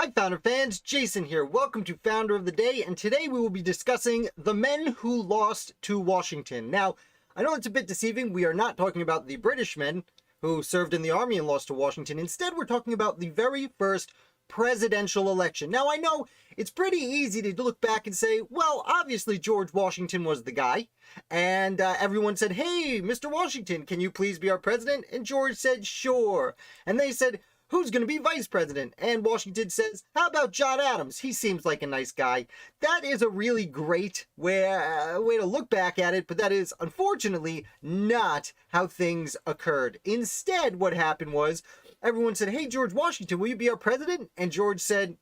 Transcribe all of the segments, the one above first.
Hi Founder fans, Jason here. Welcome to Founder of the Day, and today we will be discussing the men who lost to Washington. Now, I know it's a bit deceiving. We are not talking about the British men who served in the army and lost to Washington. Instead, we're talking about the very first presidential election. Now, I know it's pretty easy to look back and say, well, obviously George Washington was the guy. And everyone said, hey, Mr. Washington, can you please be our president? And George said, sure. And they said, who's going to be vice president? And Washington says, how about John Adams? He seems like a nice guy. That is a really great way to look back at it, but that is unfortunately not how things occurred. Instead, what happened was everyone said, hey, George Washington, will you be our president? And George said,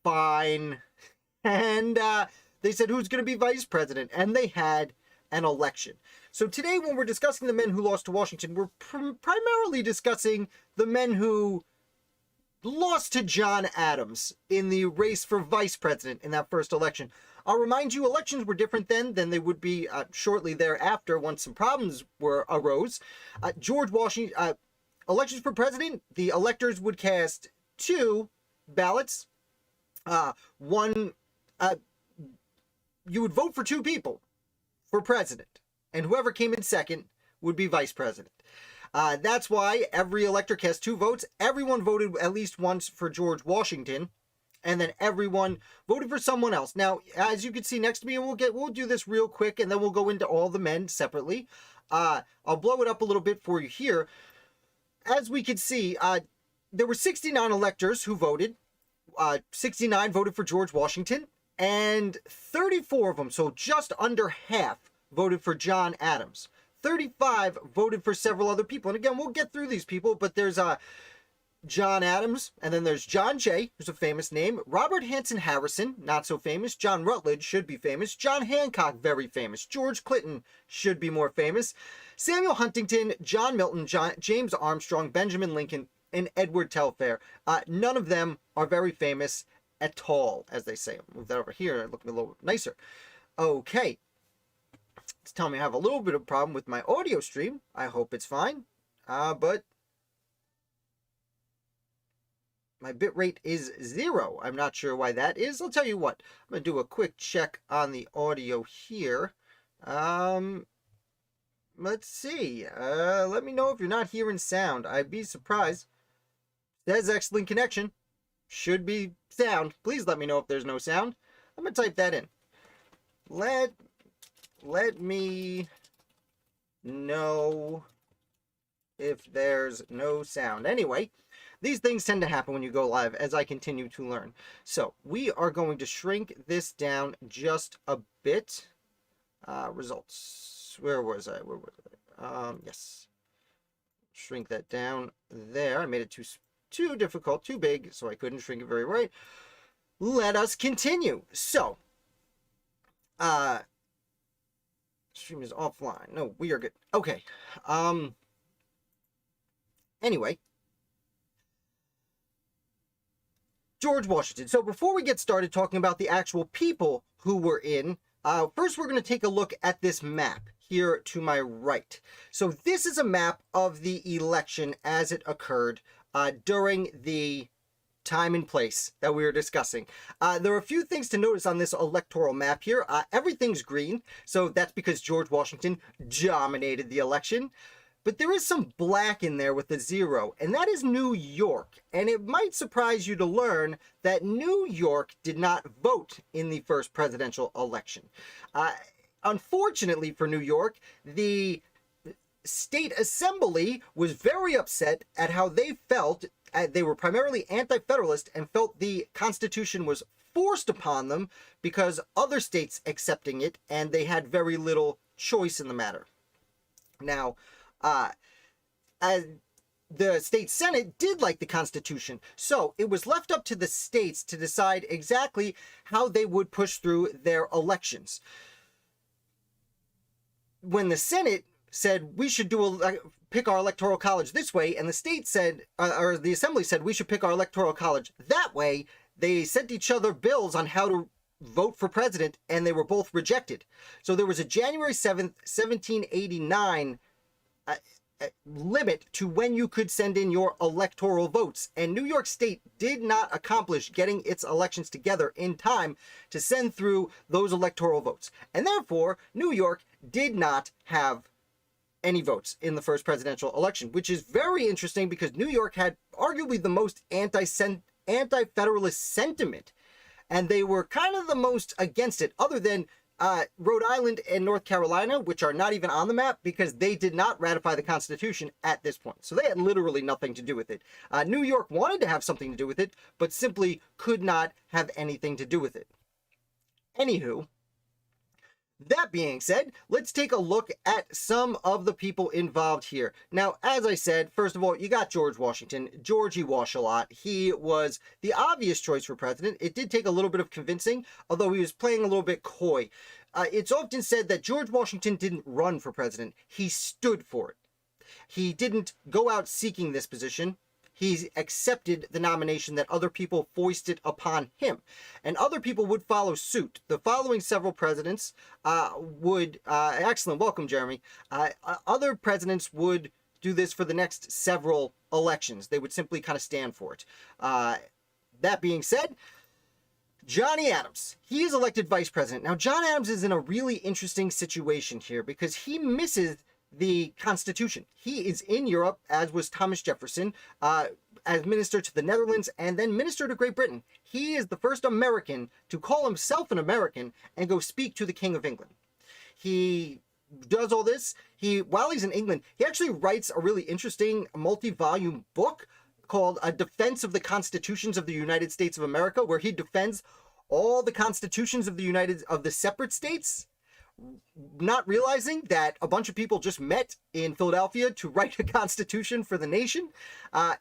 fine. And they said, who's going to be vice president? And they had an election. So today, when we're discussing the men who lost to Washington, we're primarily discussing the men who lost to John Adams in the race for vice president in that first election. I'll remind you, elections were different then than they would be shortly thereafter once some problems arose. George Washington, elections for president, the electors would cast two ballots. You would vote for two people for president, and whoever came in second would be vice president. That's why every elector cast two votes. Everyone voted at least once for George Washington, and then everyone voted for someone else. Now, as you can see next to me, and we'll do this real quick, and then we'll go into all the men separately. I'll blow it up a little bit for you here. As we can see, there were 69 electors who voted. 69 voted for George Washington, and 34 of them, so just under half, voted for John Adams. 35 voted for several other people. And again, we'll get through these people, but there's John Adams, and then there's John Jay, who's a famous name. Robert Hanson Harrison, not so famous. John Rutledge should be famous. John Hancock, very famous. George Clinton should be more famous. Samuel Huntington, John Milton, James Armstrong, Benjamin Lincoln, and Edward Telfair. None of them are very famous at all, as they say. I'll move that over here and look a little nicer. Okay. It's telling me I have a little bit of a problem with my audio stream. I hope it's fine. But my bitrate is 0. I'm not sure why that is. I'll tell you what. I'm going to do a quick check on the audio here. Let's see. Let me know if you're not hearing sound. I'd be surprised. It says excellent connection. Should be sound. Please let me know if there's no sound. I'm going to type that in. Let me know if there's no sound. Anyway, these things tend to happen when you go live as I continue to learn. So we are going to shrink this down just a bit. Results. Where was I? Yes. Shrink that down there. I made it too difficult, too big, so I couldn't shrink it very right. Let us continue. So, stream is offline. No, we are good. Okay. Anyway. George Washington. So before we get started talking about the actual people who were in, first we're going to take a look at this map here to my right. So this is a map of the election as it occurred during the time and place that we were discussing. There are a few things to notice on this electoral map here. Everything's green, so that's because George Washington dominated the election. But there is some black in there with a 0, and that is New York. And it might surprise you to learn that New York did not vote in the first presidential election. Unfortunately for New York, the state assembly was very upset at how they felt. They were primarily anti-Federalist and felt the Constitution was forced upon them because other states accepting it, and they had very little choice in the matter. Now, the state Senate did like the Constitution, so it was left up to the states to decide exactly how they would push through their elections. When the Senate said we should pick our electoral college this way, and the state said, or the assembly said we should pick our electoral college that way, they sent each other bills on how to vote for president, and they were both rejected. So there was a January 7th, 1789 limit to when you could send in your electoral votes, and New York State did not accomplish getting its elections together in time to send through those electoral votes, and therefore New York did not have any votes in the first presidential election, which is very interesting because New York had arguably the most anti-federalist sentiment, and they were kind of the most against it, other than Rhode Island and North Carolina, which are not even on the map because they did not ratify the Constitution at this point. So they had literally nothing to do with it. New York wanted to have something to do with it, but simply could not have anything to do with it. Anywho, that being said, let's take a look at some of the people involved here. Now, as I said, first of all, you got George Washington, Georgie Walsh a lot. He was the obvious choice for president. It did take a little bit of convincing, although he was playing a little bit coy. It's often said that George Washington didn't run for president. He stood for it. He didn't go out seeking this position. He accepted the nomination that other people foisted upon him, and other people would follow suit. The following several presidents excellent, welcome Jeremy, other presidents would do this for the next several elections. They would simply kind of stand for it. That being said, Johnny Adams, he is elected vice president. Now, John Adams is in a really interesting situation here because he misses the Constitution. He is in Europe, as was Thomas Jefferson, as minister to the Netherlands and then minister to Great Britain. He is the first American to call himself an American and go speak to the King of England. He does all this. While he's in England, he actually writes a really interesting multi-volume book called A Defense of the Constitutions of the United States of America, where he defends all the constitutions of the separate states, not realizing that a bunch of people just met in Philadelphia to write a constitution for the nation.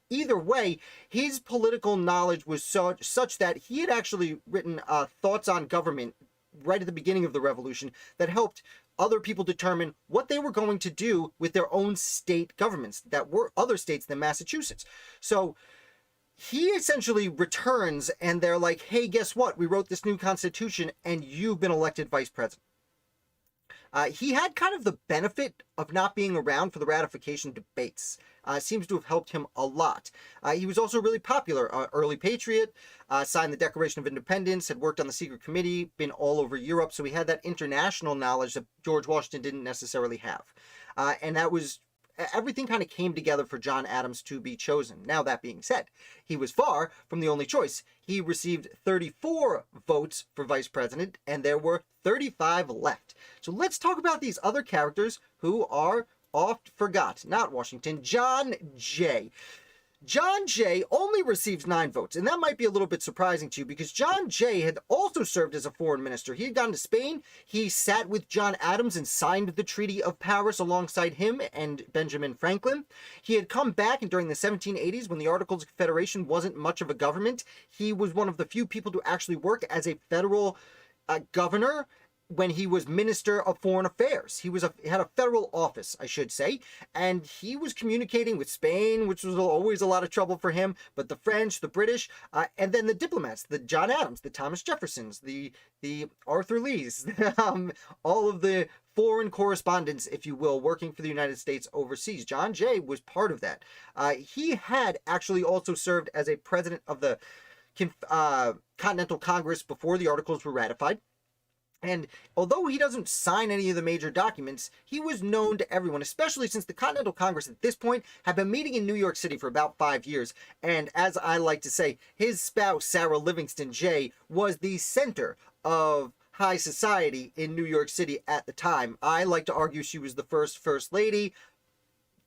Either way, his political knowledge was such that he had actually written Thoughts on Government right at the beginning of the Revolution that helped other people determine what they were going to do with their own state governments that were other states than Massachusetts. So he essentially returns and they're like, hey, guess what? We wrote this new constitution and you've been elected vice president. He had kind of the benefit of not being around for the ratification debates. Seems to have helped him a lot. He was also really popular. Early patriot, signed the Declaration of Independence, had worked on the secret committee, been all over Europe, so he had that international knowledge that George Washington didn't necessarily have. And that was everything kind of came together for John Adams to be chosen. Now, that being said, he was far from the only choice. He received 34 votes for vice president, and there were 35 left. So let's talk about these other characters who are oft forgot. Not Washington, John Jay. John Jay only receives 9 votes, and that might be a little bit surprising to you because John Jay had also served as a foreign minister. He had gone to Spain. He sat with John Adams and signed the Treaty of Paris alongside him and Benjamin Franklin. He had come back, and during the 1780s, when the Articles of Confederation wasn't much of a government, he was one of the few people to actually work as a federal governor when he was Minister of Foreign Affairs. He had a federal office, I should say, and he was communicating with Spain, which was always a lot of trouble for him, but the French, the British, and then the diplomats, the John Adams, the Thomas Jeffersons, the Arthur Lees, all of the foreign correspondents, if you will, working for the United States overseas. John Jay was part of that. He had actually also served as a president of the Continental Congress before the Articles were ratified. And although he doesn't sign any of the major documents, he was known to everyone, especially since the Continental Congress at this point had been meeting in New York City for about 5 years. And as I like to say, his spouse, Sarah Livingston Jay, was the center of high society in New York City at the time. I like to argue she was the first lady.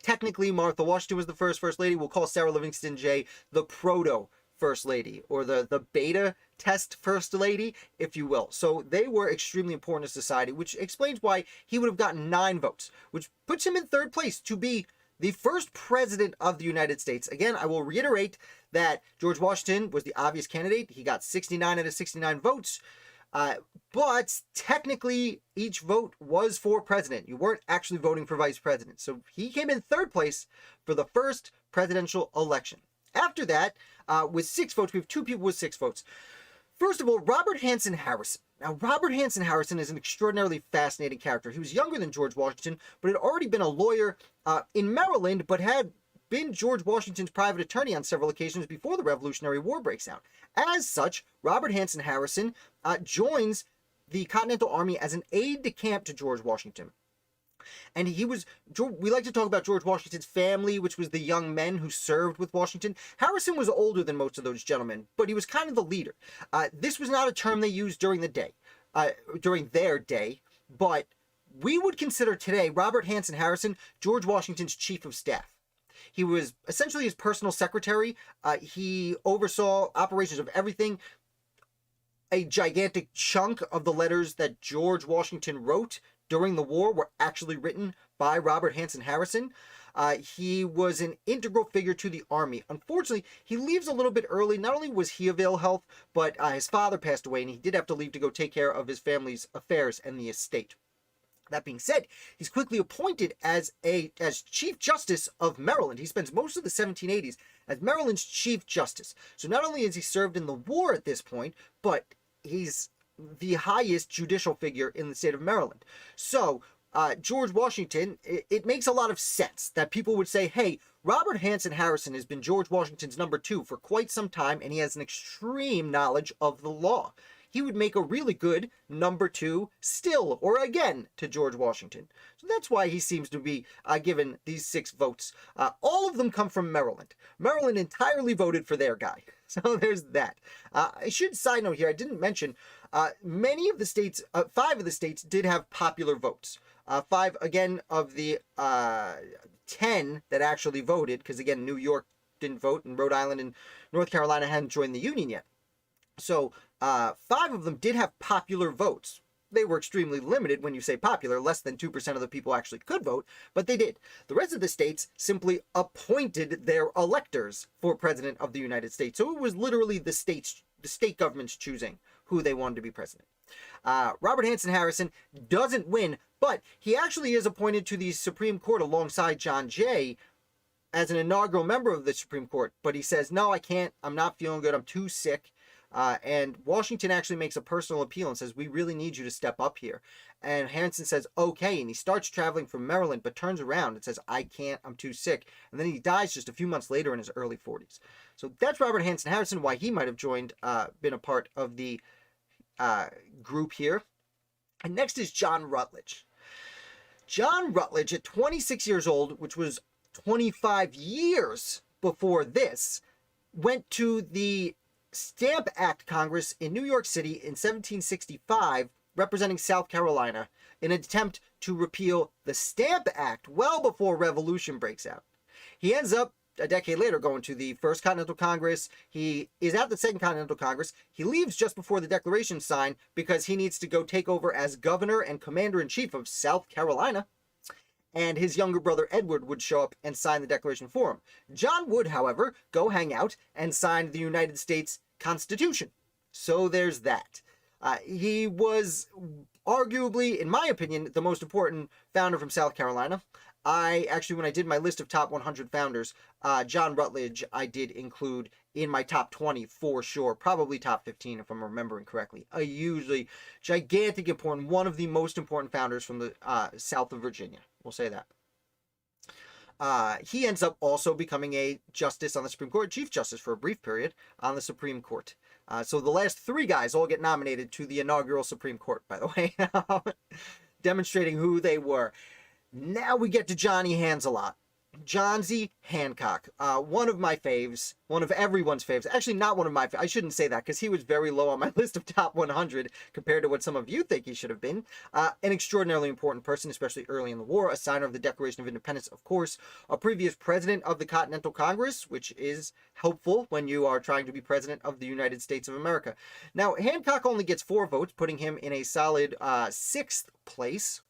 Technically, Martha Washington was the first lady. We'll call Sarah Livingston Jay the proto first lady, or the beta test first lady, if you will. So they were extremely important to society, which explains why he would have gotten 9 votes, which puts him in 3rd place to be the first president of the United States. Again, I will reiterate that George Washington was the obvious candidate. He got 69 out of 69 votes, but technically each vote was for president. You weren't actually voting for vice president. So he came in 3rd place for the first presidential election. After that, with 6 votes, we have 2 people with 6 votes. First of all, Robert Hanson Harrison. Now, Robert Hanson Harrison is an extraordinarily fascinating character. He was younger than George Washington, but had already been a lawyer in Maryland, but had been George Washington's private attorney on several occasions before the Revolutionary War breaks out. As such, Robert Hanson Harrison joins the Continental Army as an aide-de-camp to George Washington. And we like to talk about George Washington's family, which was the young men who served with Washington. Harrison was older than most of those gentlemen, but he was kind of the leader. This was not a term they used during their day, but we would consider today Robert Hanson Harrison George Washington's chief of staff. He was essentially his personal secretary. He oversaw operations of everything. A gigantic chunk of the letters that George Washington wrote during the war were actually written by Robert Hanson Harrison. He was an integral figure to the Army. Unfortunately, he leaves a little bit early. Not only was he of ill health, but his father passed away, and he did have to leave to go take care of his family's affairs and the estate. That being said, he's quickly appointed as Chief Justice of Maryland. He spends most of the 1780s as Maryland's Chief Justice. So not only has he served in the war at this point, but he's the highest judicial figure in the state of Maryland. So George Washington, it makes a lot of sense that people would say, hey, Robert Hanson Harrison has been George Washington's number 2 for quite some time, and he has an extreme knowledge of the law. He would make a really good number 2 still, or again, to George Washington. So that's why he seems to be given these 6 votes. All of them come from Maryland. Maryland entirely voted for their guy. So there's that. I should side note here, I didn't mention, many of the states, 5 of the states did have popular votes. 5, again, of the 10 that actually voted, because again, New York didn't vote, and Rhode Island and North Carolina hadn't joined the Union yet. So 5 of them did have popular votes. They were extremely limited when you say popular. Less than 2% of the people actually could vote, but they did. The rest of the states simply appointed their electors for president of the United States. So it was literally the state governments choosing who they wanted to be president. Robert Hanson Harrison doesn't win, but he actually is appointed to the Supreme Court alongside John Jay as an inaugural member of the Supreme Court. But he says, no, I can't. I'm not feeling good. I'm too sick. And Washington actually makes a personal appeal and says, we really need you to step up here. And Hanson says, okay. And he starts traveling from Maryland, but turns around and says, I can't, I'm too sick. And then he dies just a few months later in his early 40s. So that's Robert Hanson Harrison, why he might have been a part of the group here. And next is John Rutledge. John Rutledge, at 26 years old, which was 25 years before this, went to the Stamp Act Congress in New York City in 1765, representing South Carolina, in an attempt to repeal the Stamp Act well before Revolution breaks out. He ends up, a decade later, going to the First Continental Congress. He is at the Second Continental Congress. He leaves just before the Declaration is signed because he needs to go take over as governor and commander-in-chief of South Carolina. And his younger brother Edward would show up and sign the Declaration for him. John would, however, go hang out and sign the United States Constitution. So there's that. He was arguably, in my opinion, the most important founder from South Carolina. When I did my list of top 100 founders, John Rutledge I did include in my top 20 for sure, probably top 15 if I'm remembering correctly. A hugely gigantic important, one of the most important founders from the south of Virginia. We'll say that. He ends up also becoming a justice on the Supreme Court, Chief Justice for a brief period on the Supreme Court. So the last 3 guys all get nominated to the inaugural Supreme Court, by the way, demonstrating who they were. Now we get to Johnny Hands-a-Lot. Johnsy Hancock, one of my faves, one of everyone's faves. Actually, not one of my faves. I shouldn't say that because he was very low on my list of top 100 compared to what some of you think he should have been. An extraordinarily important person, especially early in the war, a signer of the Declaration of Independence, of course, a previous president of the Continental Congress, which is helpful when you are trying to be president of the United States of America. Now, Hancock only gets 4 votes, putting him in a solid 6th place.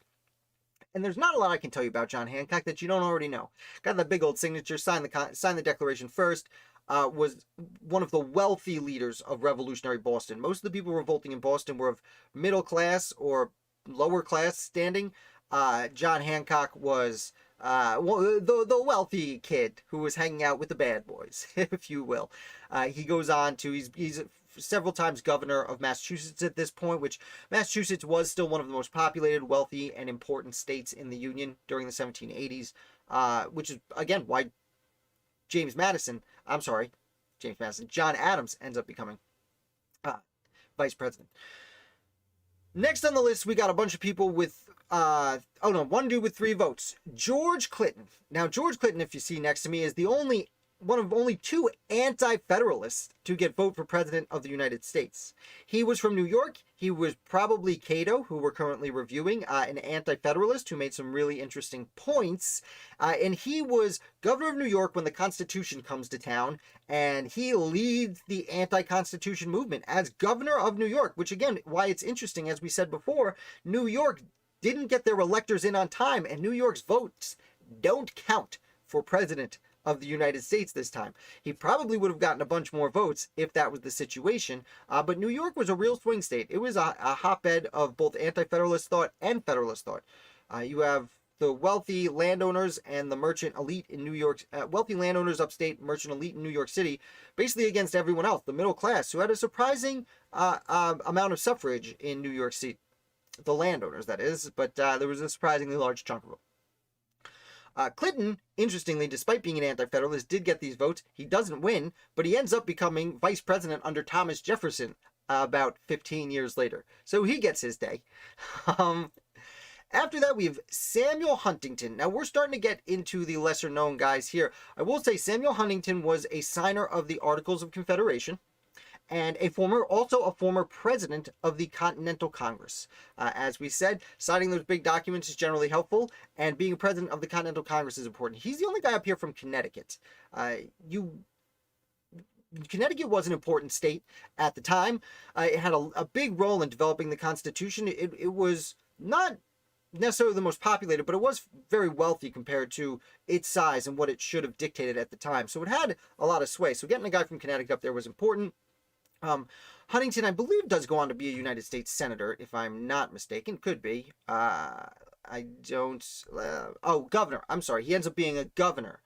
And there's not a lot I can tell you about John Hancock that you don't already know. Got that big old signature, signed the Declaration first, was one of the wealthy leaders of revolutionary Boston. Most of the people revolting in Boston were of middle class or lower class standing. John Hancock was the wealthy kid who was hanging out with the bad boys, if you will. He goes on to, he's several times governor of Massachusetts at this point, which Massachusetts was still one of the most populated, wealthy, and important states in the Union during the 1780s, which is, again, why John Adams ends up becoming vice president. Next on the list, we got a bunch of people with, one dude with 3 votes. George Clinton. Now, George Clinton, if you see next to me, is one of only 2 anti-federalists to get vote for president of the United States. He was from New York. He was probably Cato, who we're currently reviewing, an anti-federalist who made some really interesting points. And he was governor of New York when the Constitution comes to town, and he leads the anti-Constitution movement as governor of New York, which, again, why it's interesting, as we said before, New York didn't get their electors in on time, and New York's votes don't count for president of the United States this time. He probably would have gotten a bunch more votes if that was the situation, but New York was a real swing state. It was a hotbed of both anti-federalist thought and federalist thought. You have the wealthy landowners and the merchant elite in New York, wealthy landowners upstate, merchant elite in New York City, basically against everyone else, the middle class, who had a surprising amount of suffrage in New York City. The landowners, that is, but there was a surprisingly large chunk of them. Clinton, interestingly, despite being an anti-federalist, did get these votes. He doesn't win, but he ends up becoming vice president under Thomas Jefferson about 15 years later. So he gets his day. After that, we have Samuel Huntington. Now, we're starting to get into the lesser-known guys here. I will say Samuel Huntington was a signer of the Articles of Confederation, and also a former president of the Continental Congress. As we said, signing those big documents is generally helpful, and being a president of the Continental Congress is important. He's the only guy up here from Connecticut. Connecticut was an important state at the time. It had a big role in developing the Constitution. It was not necessarily the most populated, but it was very wealthy compared to its size and what it should have dictated at the time. So it had a lot of sway. So getting a guy from Connecticut up there was important. Huntington, I believe, does go on to be a United States Senator, if I'm not mistaken. Could be. Governor. I'm sorry. He ends up being a governor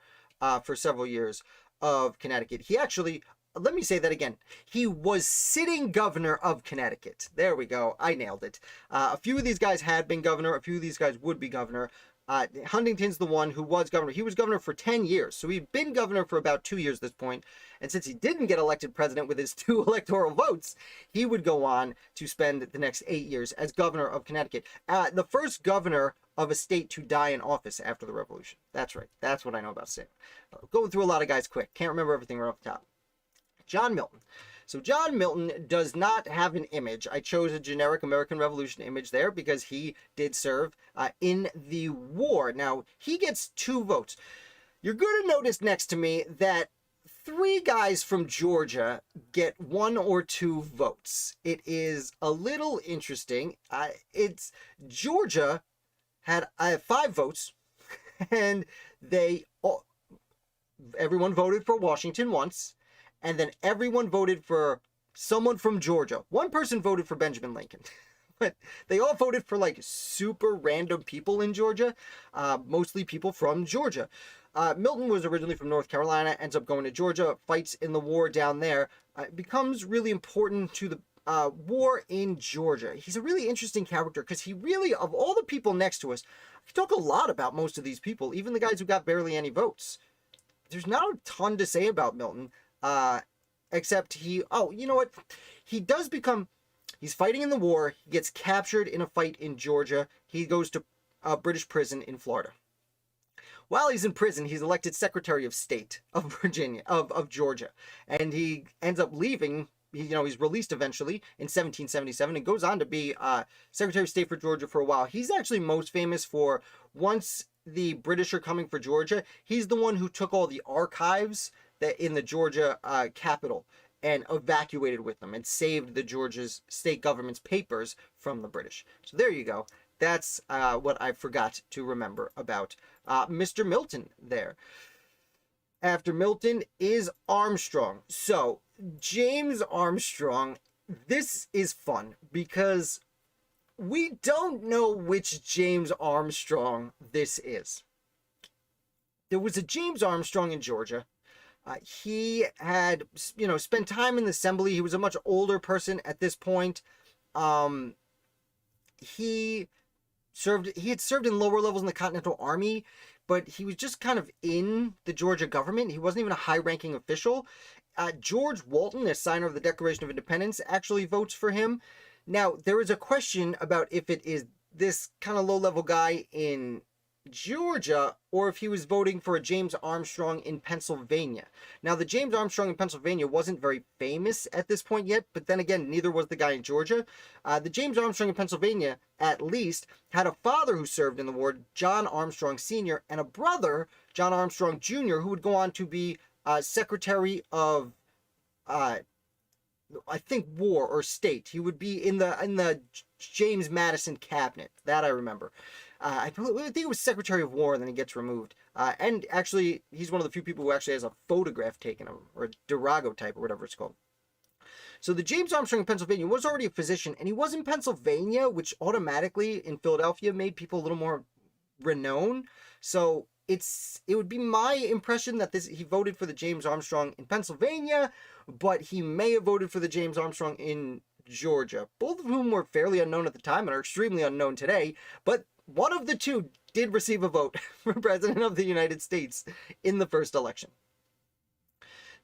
for several years of Connecticut. He actually, let me say that again. He was sitting governor of Connecticut. There we go. I nailed it. A few of these guys had been governor. A few of these guys would be governor. Huntington's the one who was governor. He was governor for 10 years. So he'd been governor for about 2 years at this point. And since he didn't get elected president with his 2 electoral votes, he would go on to spend the next 8 years as governor of Connecticut. The first governor of a state to die in office after the Revolution. That's right. That's what I know about state. Going through a lot of guys quick. Can't remember everything right off the top. John Milton. So John Milton does not have an image. I chose a generic American Revolution image there because he did serve in the war. Now, he gets 2 votes. You're going to notice next to me that 3 guys from Georgia get 1 or 2 votes. It is a little interesting. Georgia had 5 votes, and everyone voted for Washington once. And then everyone voted for someone from Georgia. One person voted for Benjamin Lincoln. But they all voted for like super random people in Georgia. Mostly people from Georgia. Milton was originally from North Carolina. Ends up going to Georgia. Fights in the war down there. Becomes really important to the war in Georgia. He's a really interesting character because he really, of all the people next to us, we talk a lot about most of these people. Even the guys who got barely any votes. There's not a ton to say about Milton. Except you know what? He's fighting in the war. He gets captured in a fight in Georgia. He goes to a British prison in Florida. While he's in prison, he's elected Secretary of State of Georgia. And he ends up leaving. He's released eventually in 1777 and goes on to be Secretary of State for Georgia for a while. He's actually most famous for once the British are coming for Georgia, he's the one who took all the archives in the Georgia capital and evacuated with them and saved the Georgia's state government's papers from the British. So there you go. That's what I forgot to remember about Mr. Milton there. After Milton is Armstrong. So James Armstrong, this is fun because we don't know which James Armstrong this is. There was a James Armstrong in Georgia. He had, spent time in the assembly. He was a much older person at this point. Um, he he had served in lower levels in the Continental Army, but he was just kind of in the Georgia government. He wasn't even a high-ranking official. George Walton, the signer of the Declaration of Independence, actually votes for him. Now, there is a question about if it is this kind of low-level guy in Georgia or if he was voting for a James Armstrong in Pennsylvania. Now, the James Armstrong in Pennsylvania wasn't very famous at this point yet, but then again, neither was the guy in Georgia. The James Armstrong in Pennsylvania, at least, had a father who served in the war, John Armstrong Sr., and a brother, John Armstrong Jr., who would go on to be Secretary of, I think, War or State. He would be in the James Madison cabinet. That I remember. I think it was Secretary of War, and then he gets removed. And actually, he's one of the few people who actually has a photograph taken of him, or a daguerreotype, or whatever it's called. So the James Armstrong in Pennsylvania was already a physician, and he was in Pennsylvania, which automatically in Philadelphia made people a little more renowned. So it would be my impression that he voted for the James Armstrong in Pennsylvania, but he may have voted for the James Armstrong in Georgia, both of whom were fairly unknown at the time and are extremely unknown today, but one of the two did receive a vote for President of the United States in the first election.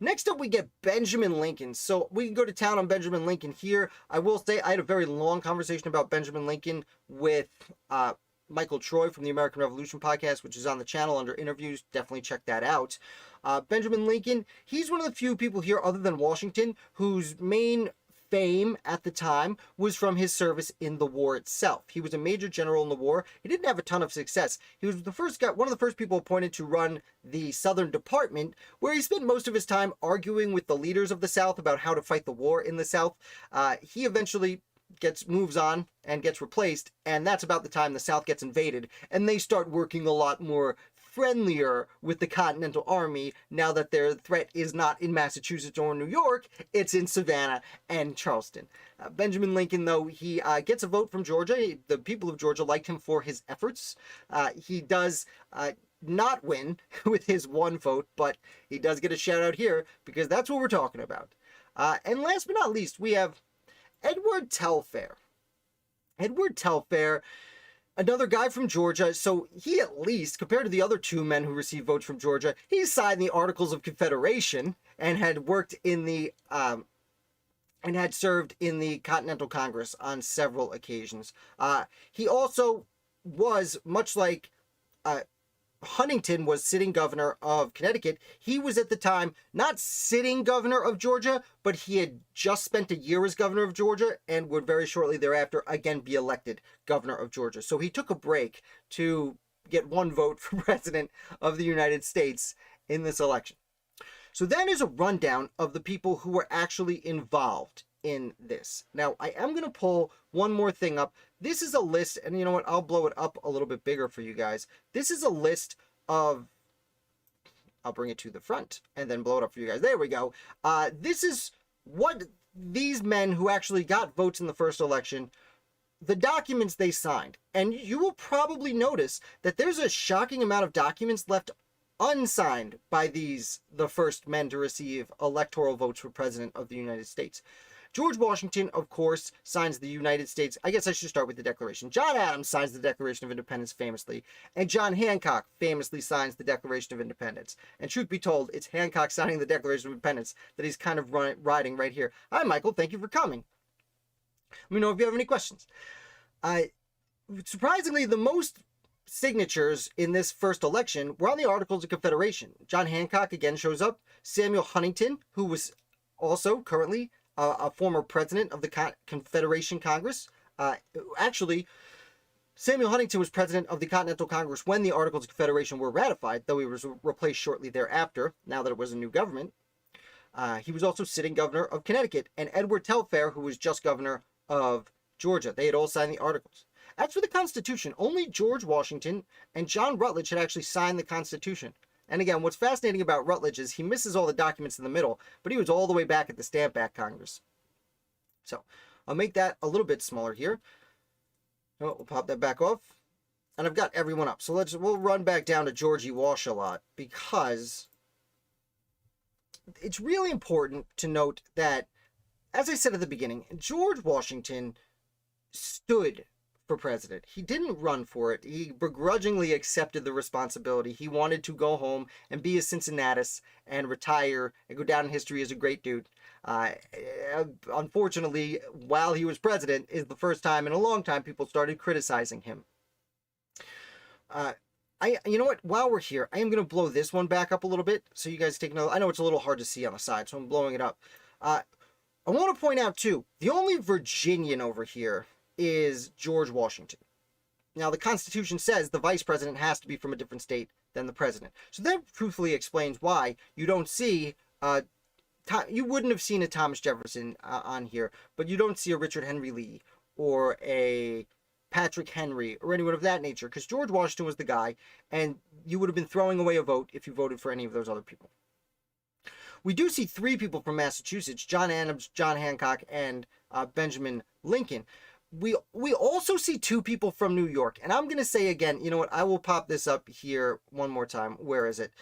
Next up, we get Benjamin Lincoln. So we can go to town on Benjamin Lincoln here. I will say I had a very long conversation about Benjamin Lincoln with Michael Troy from the American Revolution podcast, which is on the channel under interviews. Definitely check that out. Benjamin Lincoln, he's one of the few people here other than Washington whose main fame at the time was from his service in the war itself. He was a major general in the war. He didn't have a ton of success. He was one of the first people appointed to run the Southern Department, where he spent most of his time arguing with the leaders of the South about how to fight the war in the South. He eventually moves on and gets replaced, and that's about the time the South gets invaded, and they start working a lot more friendlier with the Continental Army now that their threat is not in Massachusetts or New York, it's in Savannah and Charleston. Benjamin Lincoln, though, he gets a vote from Georgia. The people of Georgia liked him for his efforts. He does not win with his one vote, but he does get a shout out here because that's what we're talking about. And last but not least, we have Edward Telfair. Edward Telfair, another guy from Georgia, so he at least, compared to the other two men who received votes from Georgia, he signed the Articles of Confederation and had worked in the, and had served in the Continental Congress on several occasions. He also was, much like Huntington was sitting governor of Connecticut, he was at the time not sitting governor of Georgia, but he had just spent a year as governor of Georgia and would very shortly thereafter again be elected governor of Georgia. So he took a break to get one vote for president of the United States in this election. So that is a rundown of the people who were actually involved in this. Now, I am going to pull one more thing up. This is a list, and you know what? I'll blow it up a little bit bigger for you guys. This is a list of, I'll bring it to the front and then blow it up for you guys. There we go. This is what these men who actually got votes in the first election, the documents they signed. And you will probably notice that there's a shocking amount of documents left unsigned by the first men to receive electoral votes for president of the United States. George Washington, of course, signs the United States. I guess I should start with the Declaration. John Adams signs the Declaration of Independence famously, and John Hancock famously signs the Declaration of Independence. And truth be told, it's Hancock signing the Declaration of Independence that he's kind of riding right here. Hi, Michael. Thank you for coming. Let me know if you have any questions. Surprisingly, the most signatures in this first election were on the Articles of Confederation. John Hancock again shows up. Samuel Huntington, who was also currently a former president of the Confederation Congress. Actually, Samuel Huntington was president of the Continental Congress when the Articles of Confederation were ratified, though he was replaced shortly thereafter, now that it was a new government. He was also sitting governor of Connecticut, and Edward Telfair, who was just governor of Georgia. They had all signed the Articles. As for the Constitution, only George Washington and John Rutledge had actually signed the Constitution. And again, what's fascinating about Rutledge is he misses all the documents in the middle, but he was all the way back at the Stamp Act Congress. So I'll make that a little bit smaller here. Oh, we'll pop that back off. And I've got everyone up. So we'll run back down to Georgie Walsh a lot because it's really important to note that, as I said at the beginning, George Washington stood for president. He didn't run for it. He begrudgingly accepted the responsibility. He wanted to go home and be a Cincinnatus and retire and go down in history as a great dude. Unfortunately, while he was president, is the first time in a long time people started criticizing him. You know what? While we're here, I am going to blow this one back up a little bit so you guys take note. I know it's a little hard to see on the side, so I'm blowing it up. I want to point out, too, the only Virginian over here is George Washington. Now, the Constitution says the vice president has to be from a different state than the president. So that truthfully explains why you don't see, you wouldn't have seen a Thomas Jefferson on here, but you don't see a Richard Henry Lee or a Patrick Henry or anyone of that nature, because George Washington was the guy, and you would have been throwing away a vote if you voted for any of those other people. We do see 3 people from Massachusetts, John Adams, John Hancock, and Benjamin Lincoln. We also see 2 people from New York, and I'm going to say again, you know what, I will pop this up here one more time. Where is it?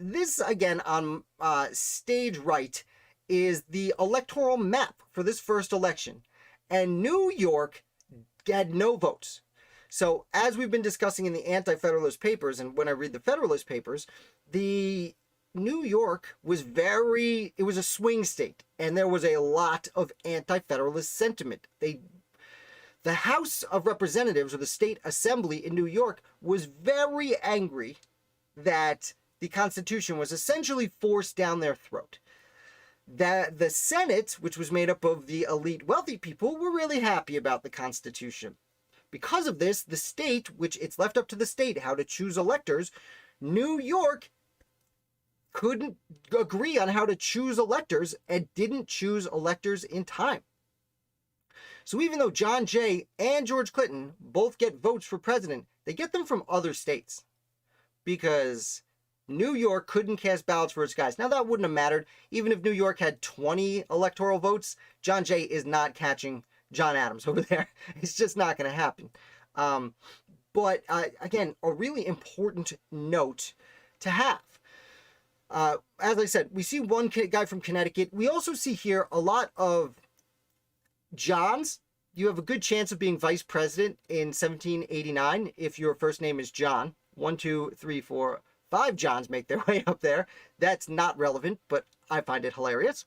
This, again, on stage right, is the electoral map for this first election, and New York had no votes. So, as we've been discussing in the Anti-Federalist papers, and when I read the Federalist papers, the New York was it was a swing state, and there was a lot of Anti-Federalist sentiment. The House of Representatives, or the State Assembly in New York, was very angry that the Constitution was essentially forced down their throat. That the Senate, which was made up of the elite wealthy people, were really happy about the Constitution. Because of this, the state, which it's left up to the state how to choose electors, New York couldn't agree on how to choose electors and didn't choose electors in time. So even though John Jay and George Clinton both get votes for president, they get them from other states because New York couldn't cast ballots for its guys. Now, that wouldn't have mattered. Even if New York had 20 electoral votes, John Jay is not catching John Adams over there. It's just not going to happen. But again, a really important note to have. As I said, we see one guy from Connecticut. We also see here a lot of Johns. You have a good chance of being vice president in 1789 if your first name is John. 1, 2, 3, 4, 5 Johns make their way up there. That's not relevant, but I find it hilarious.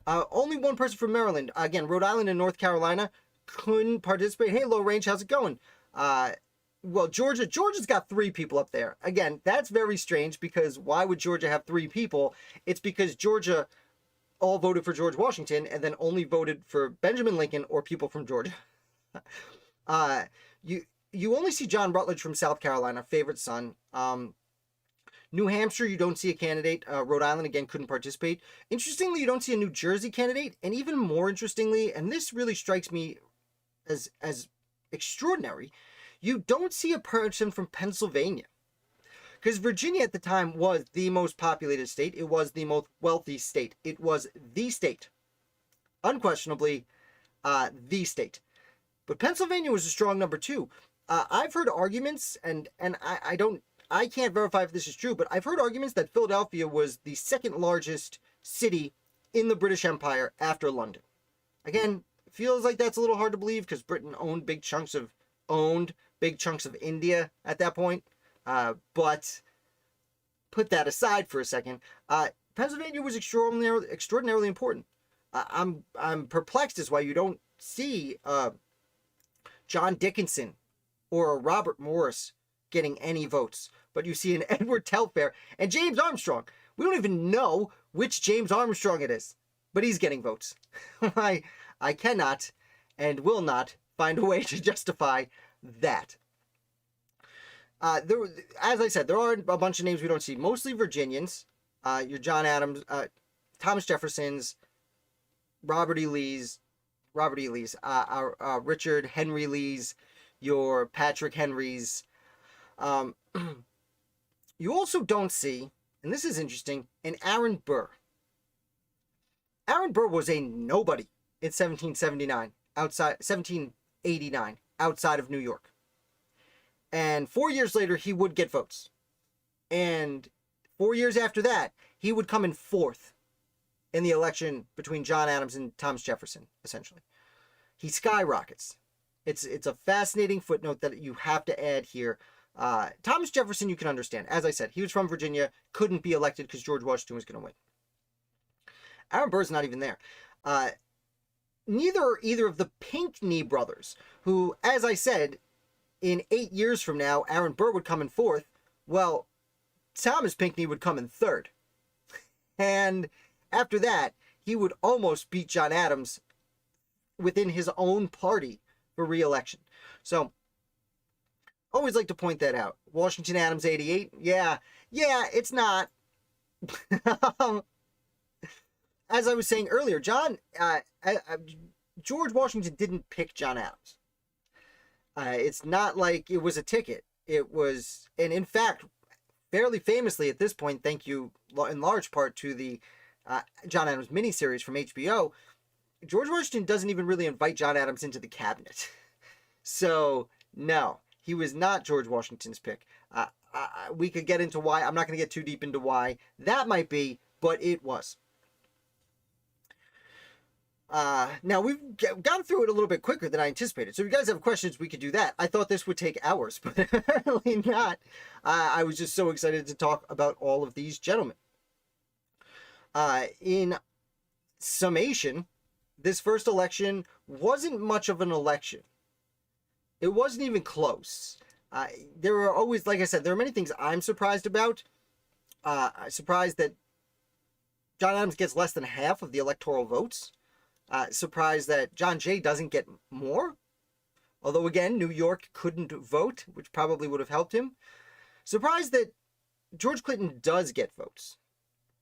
Only one person from Maryland. Again, Rhode Island and North Carolina couldn't participate. Hey, Low Range, how's it going? Well, Georgia's got 3 people up there. Again, that's very strange because why would Georgia have 3 people? It's because Georgia all voted for George Washington and then only voted for Benjamin Lincoln or people from Georgia. You only see John Rutledge from South Carolina, favorite son. New Hampshire, you don't see a candidate. Rhode Island, again, couldn't participate. Interestingly, you don't see a New Jersey candidate. And even more interestingly, and this really strikes me as extraordinary, you don't see a person from Pennsylvania. Because Virginia at the time was the most populated state. It was the most wealthy state. It was the state. Unquestionably, the state. But Pennsylvania was a strong number 2. I've heard arguments, and I can't verify if this is true, but I've heard arguments that Philadelphia was the 2nd largest city in the British Empire after London. Again, it feels like that's a little hard to believe because Britain owned big chunks of India at that point. But put that aside for a second. Pennsylvania was extraordinarily important. I'm perplexed as why you don't see John Dickinson or Robert Morris getting any votes, but you see an Edward Telfair and James Armstrong. We don't even know which James Armstrong it is, but he's getting votes. I cannot and will not find a way to justify that. As I said, there are a bunch of names we don't see, mostly Virginians. Your John Adams, Thomas Jeffersons, Richard Henry Lees, your Patrick Henrys. You also don't see, and this is interesting, an Aaron Burr. Aaron Burr was a nobody in 1789, outside of New York. And 4 years later, he would get votes. And 4 years after that, he would come in fourth in the election between John Adams and Thomas Jefferson, essentially. He skyrockets. It's a fascinating footnote that you have to add here. Thomas Jefferson, you can understand. As I said, he was from Virginia, couldn't be elected because George Washington was going to win. Aaron Burr's not even there. Neither either of the Pinckney brothers, who, as I said, in 8 years from now, Aaron Burr would come in fourth. Well, Thomas Pinckney would come in third. And after that, he would almost beat John Adams within his own party for re-election. So, always like to point that out. Washington Adams 88. Yeah, it's not. As I was saying earlier, George Washington didn't pick John Adams. It's not like it was a ticket. It was, and in fact, fairly famously at this point, thank you in large part to the John Adams miniseries from HBO, George Washington doesn't even really invite John Adams into the cabinet. So, no, he was not George Washington's pick. We could get into why. I'm not going to get too deep into why that might be, but it was. Now, we've gone through it a little bit quicker than I anticipated. So if you guys have questions, we could do that. I thought this would take hours, but apparently not. I was just so excited to talk about all of these gentlemen. In summation, this first election wasn't much of an election. It wasn't even close. There were always, like I said, there are many things I'm surprised about. Surprised that John Adams gets less than half of the electoral votes. Surprised that John Jay doesn't get more. Although, again, New York couldn't vote, which probably would have helped him. Surprised that George Clinton does get votes.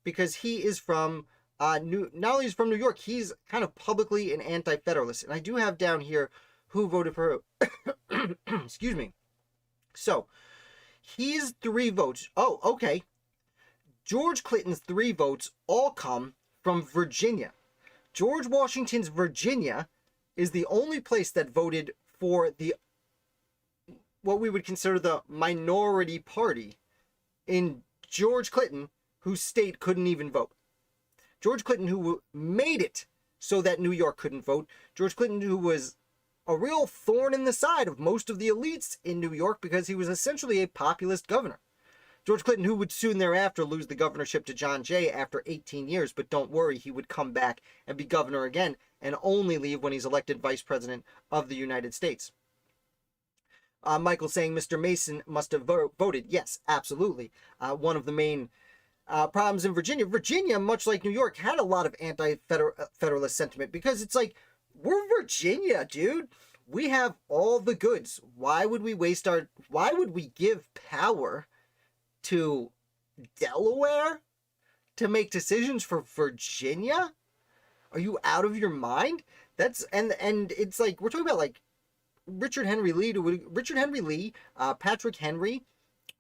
Because he is from, not only is from New York, he's kind of publicly an anti-federalist. And I do have down here who voted for who. Excuse me. So, his 3 votes. Oh, okay. George Clinton's 3 votes all come from Virginia. George Washington's Virginia is the only place that voted for what we would consider the minority party in George Clinton, whose state couldn't even vote. George Clinton, who made it so that New York couldn't vote. George Clinton, who was a real thorn in the side of most of the elites in New York because he was essentially a populist governor. George Clinton, who would soon thereafter lose the governorship to John Jay after 18 years, but don't worry, he would come back and be governor again and only leave when he's elected vice president of the United States. Michael saying Mr. Mason must have voted. Yes, absolutely. One of the main problems in Virginia. Virginia, much like New York, had a lot of anti-federalist sentiment because it's like, we're Virginia, dude. We have all the goods. Why would we give power to Delaware to make decisions for Virginia? Are you out of your mind? That's and it's like we're talking about like Richard Henry Lee, Patrick Henry.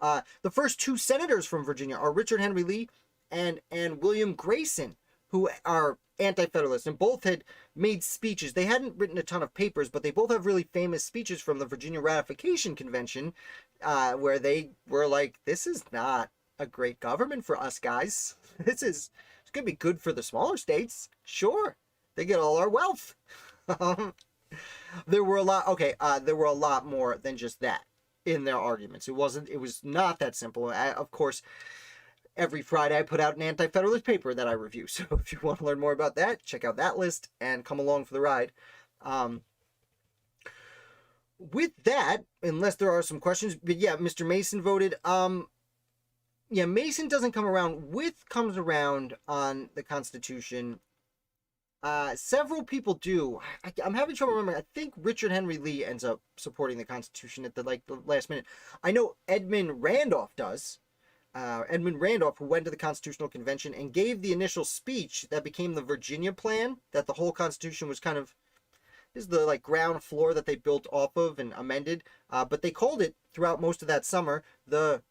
The first 2 senators from Virginia are Richard Henry Lee and William Grayson, who are anti-federalists, and both had made speeches. They hadn't written a ton of papers, but they both have really famous speeches from the Virginia Ratification Convention, where they were like, this is not a great government for us guys. It's going to be good for the smaller states. Sure. They get all our wealth. There were a lot more than just that in their arguments. It was not that simple. Of course, every Friday I put out an anti-federalist paper that I review. So if you want to learn more about that, check out that list and come along for the ride. With that, unless there are some questions, but yeah, Mr. Mason voted. Yeah, Mason doesn't come around. Wythe comes around on the Constitution. Several people do. I'm having trouble remembering. I think Richard Henry Lee ends up supporting the Constitution at the last minute. I know Edmund Randolph does. Edmund Randolph, who went to the Constitutional Convention and gave the initial speech that became the Virginia Plan, that the whole Constitution was kind of, this is the ground floor that they built off of and amended, but they called it throughout most of that summer the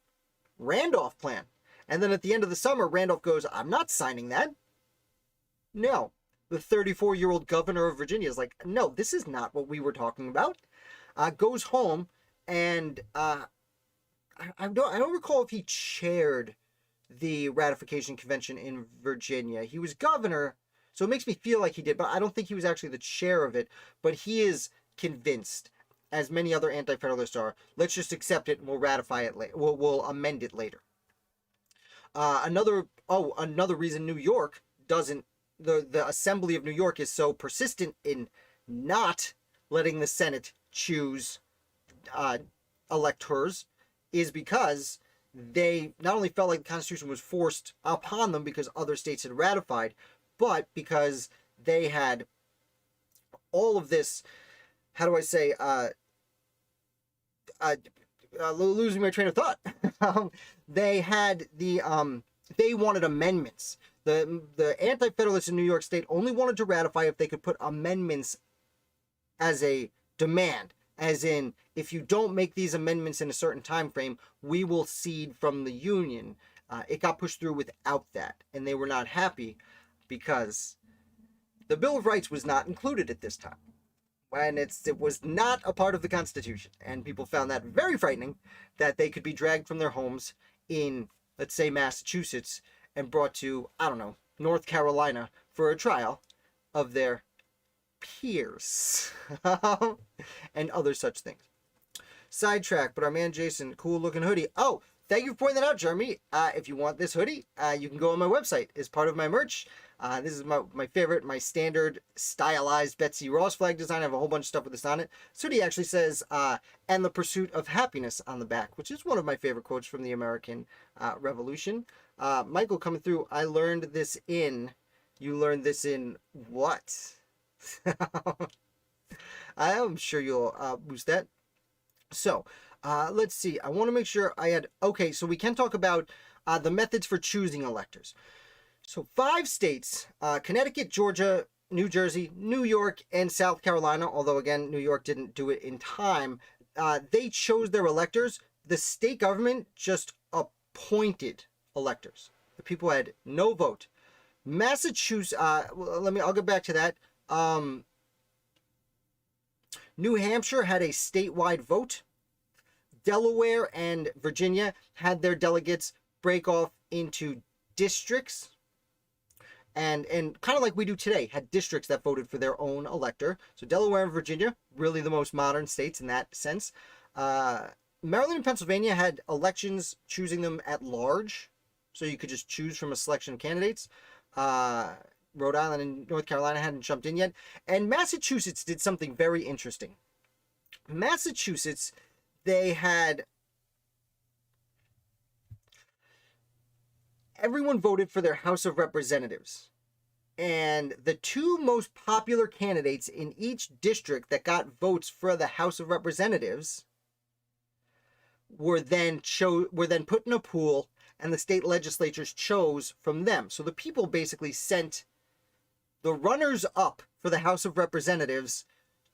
Randolph Plan. And then at the end of the summer, Randolph goes, I'm not signing that. No. The 34-year-old governor of Virginia is like, no, this is not what we were talking about. Goes home and I don't recall if he chaired the ratification convention in Virginia. He was governor, so it makes me feel like he did, but I don't think he was actually the chair of it. But he is convinced, as many other Anti-Federalists are, let's just accept it and we'll ratify it later. We'll amend it later. Another reason New York doesn't, the Assembly of New York is so persistent in not letting the Senate choose electors is because they not only felt like the Constitution was forced upon them because other states had ratified, but because they had all of this, how do I say, losing my train of thought. They had they wanted amendments. The Anti-Federalists in New York State only wanted to ratify if they could put amendments as a demand. As in, if you don't make these amendments in a certain time frame, we will cede from the Union. It got pushed through without that, and they were not happy because the Bill of Rights was not included at this time. And it was not a part of the Constitution. And people found that very frightening, that they could be dragged from their homes in, let's say, Massachusetts and brought to, I don't know, North Carolina for a trial of their peers and other such things. Sidetrack, but our man Jason, cool looking hoodie. Oh, thank you for pointing that out, Jeremy. If you want this hoodie, you can go on my website. It's part of my merch. This is my favorite, my standard stylized Betsy Ross flag design. I have a whole bunch of stuff with this on it. This hoodie actually says, and the pursuit of happiness on the back, which is one of my favorite quotes from the American Revolution. Michael coming through, I learned this in, you learned this in what? I'm sure you'll boost that. So, let's see. I want to make sure I had... Okay, so we can talk about the methods for choosing electors. So 5 states, Connecticut, Georgia, New Jersey, New York, and South Carolina, although, again, New York didn't do it in time, they chose their electors. The state government just appointed electors. The people had no vote. Massachusetts, I'll get back to that. New Hampshire had a statewide vote. Delaware and Virginia had their delegates break off into districts. And kind of like we do today, had districts that voted for their own elector. So Delaware and Virginia, really the most modern states in that sense. Maryland and Pennsylvania had elections choosing them at large. So you could just choose from a selection of candidates. Rhode Island and North Carolina hadn't jumped in yet. And Massachusetts did something very interesting. Massachusetts, they had... Everyone voted for their House of Representatives. And the 2 most popular candidates in each district that got votes for the House of Representatives were then put in a pool, and the state legislatures chose from them. So the people basically sent the runners-up for the House of Representatives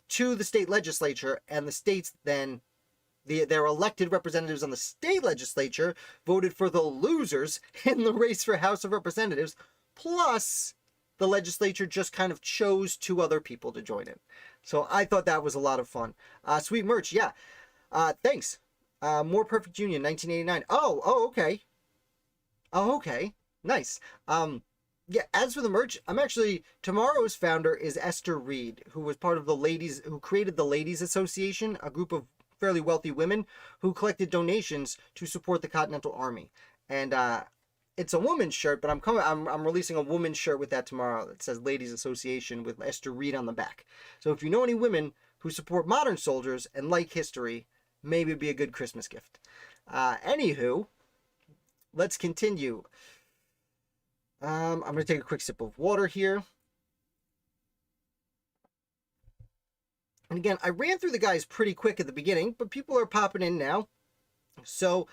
to the state legislature, and the states then... their elected representatives on the state legislature voted for the losers in the race for House of Representatives, plus the legislature just kind of chose 2 other people to join in. So I thought that was a lot of fun. Sweet merch, yeah. Thanks. More Perfect Union, 1989. Oh, okay. Oh, okay. Nice. Yeah, as for the merch, tomorrow's founder is Esther Reed, who was part of who created the Ladies Association, a group of fairly wealthy women who collected donations to support the Continental Army. And it's a woman's shirt, but I'm releasing a woman's shirt with that tomorrow that says Ladies Association with Esther Reed on the back. So if you know any women who support modern soldiers and like history, maybe it'd be a good Christmas gift. Anywho, let's continue. I'm going to take a quick sip of water here. And again, I ran through the guys pretty quick at the beginning, but people are popping in now. So,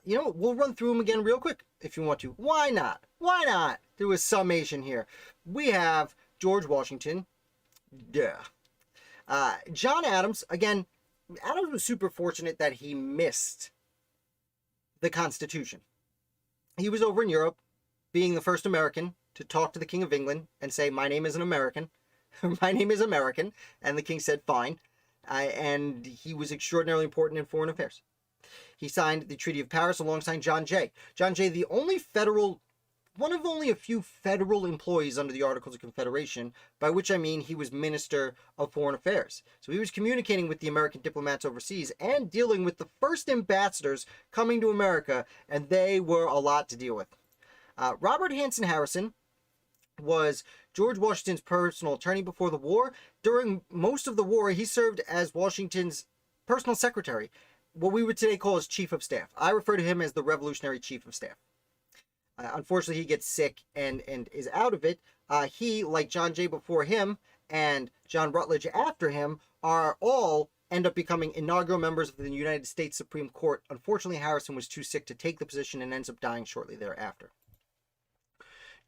we'll run through them again real quick if you want to. Why not? Why not? Do a summation here. We have George Washington. Duh. John Adams. Again, Adams was super fortunate that he missed the Constitution. He was over in Europe, being the first American to talk to the King of England and say, my name is an American. My name is American. And the king said, fine. And he was extraordinarily important in foreign affairs. He signed the Treaty of Paris alongside John Jay. John Jay, one of only a few federal employees under the Articles of Confederation, by which I mean he was Minister of Foreign Affairs. So he was communicating with the American diplomats overseas and dealing with the first ambassadors coming to America, and they were a lot to deal with. Robert Hanson Harrison was George Washington's personal attorney before the war. During most of the war, he served as Washington's personal secretary, what we would today call as chief of staff. I refer to him as the Revolutionary Chief of Staff. Unfortunately, he gets sick and is out of it. He, like John Jay before him and John Rutledge after him, are all end up becoming inaugural members of the United States Supreme Court. Unfortunately, Harrison was too sick to take the position and ends up dying shortly thereafter.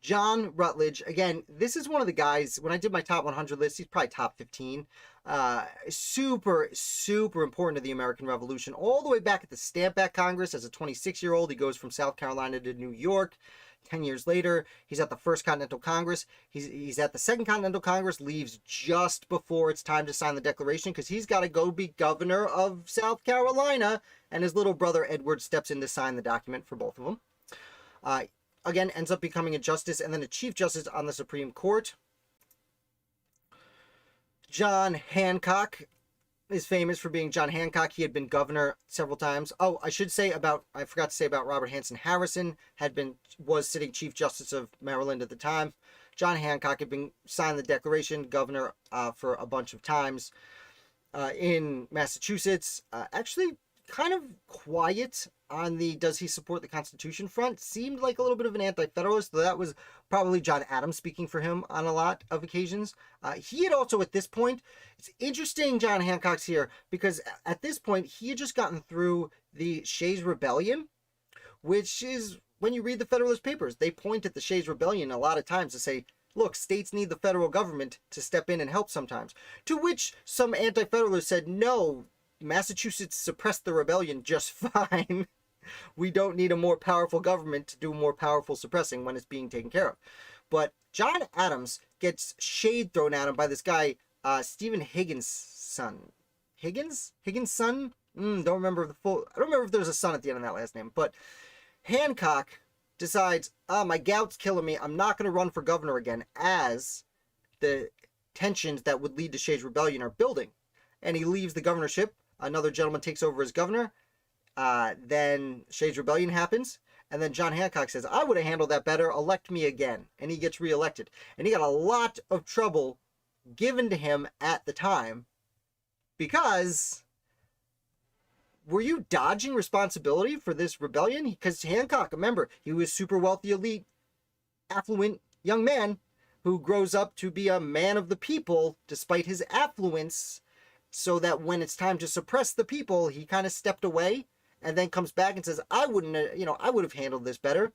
John Rutledge, again, this is one of the guys, when I did my top 100 list, he's probably top 15. Super, super important to the American Revolution. All the way back at the Stamp Act Congress as a 26-year-old, he goes from South Carolina to New York. 10 years later, he's at the First Continental Congress. He's at the Second Continental Congress, leaves just before it's time to sign the Declaration because he's got to go be governor of South Carolina, and his little brother Edward steps in to sign the document for both of them. Again, ends up becoming a justice and then a chief justice on the Supreme Court. John Hancock is famous for being John Hancock. He had been governor several times. Oh, I forgot to say about Robert Hanson Harrison, was sitting Chief Justice of Maryland at the time. John Hancock had been signed the Declaration, governor for a bunch of times in Massachusetts. Actually, kind of quiet on the does he support the Constitution front. Seemed like a little bit of an anti-federalist, though that was probably John Adams speaking for him on a lot of occasions. He had also, at this point, it's interesting John Hancock's here, because at this point, he had just gotten through the Shays Rebellion, which is, when you read the Federalist Papers, they point at the Shays Rebellion a lot of times to say, look, states need the federal government to step in and help sometimes. To which some anti-federalists said, no, Massachusetts suppressed the rebellion just fine. We don't need a more powerful government to do more powerful suppressing when it's being taken care of. But John Adams gets shade thrown at him by this guy, Stephen Higgins' son. Higgins' son? Don't remember I don't remember if there's a son at the end of that last name. But Hancock decides, my gout's killing me. I'm not going to run for governor again, as the tensions that would lead to Shays' Rebellion are building. And he leaves the governorship. Another gentleman takes over as governor. Then Shays' Rebellion happens, and then John Hancock says, I would have handled that better, elect me again. And he gets reelected. And he got a lot of trouble given to him at the time, because were you dodging responsibility for this rebellion? Because Hancock, remember, he was super wealthy, elite, affluent young man who grows up to be a man of the people despite his affluence, so that when it's time to suppress the people, he kind of stepped away and then comes back and says, I would have handled this better.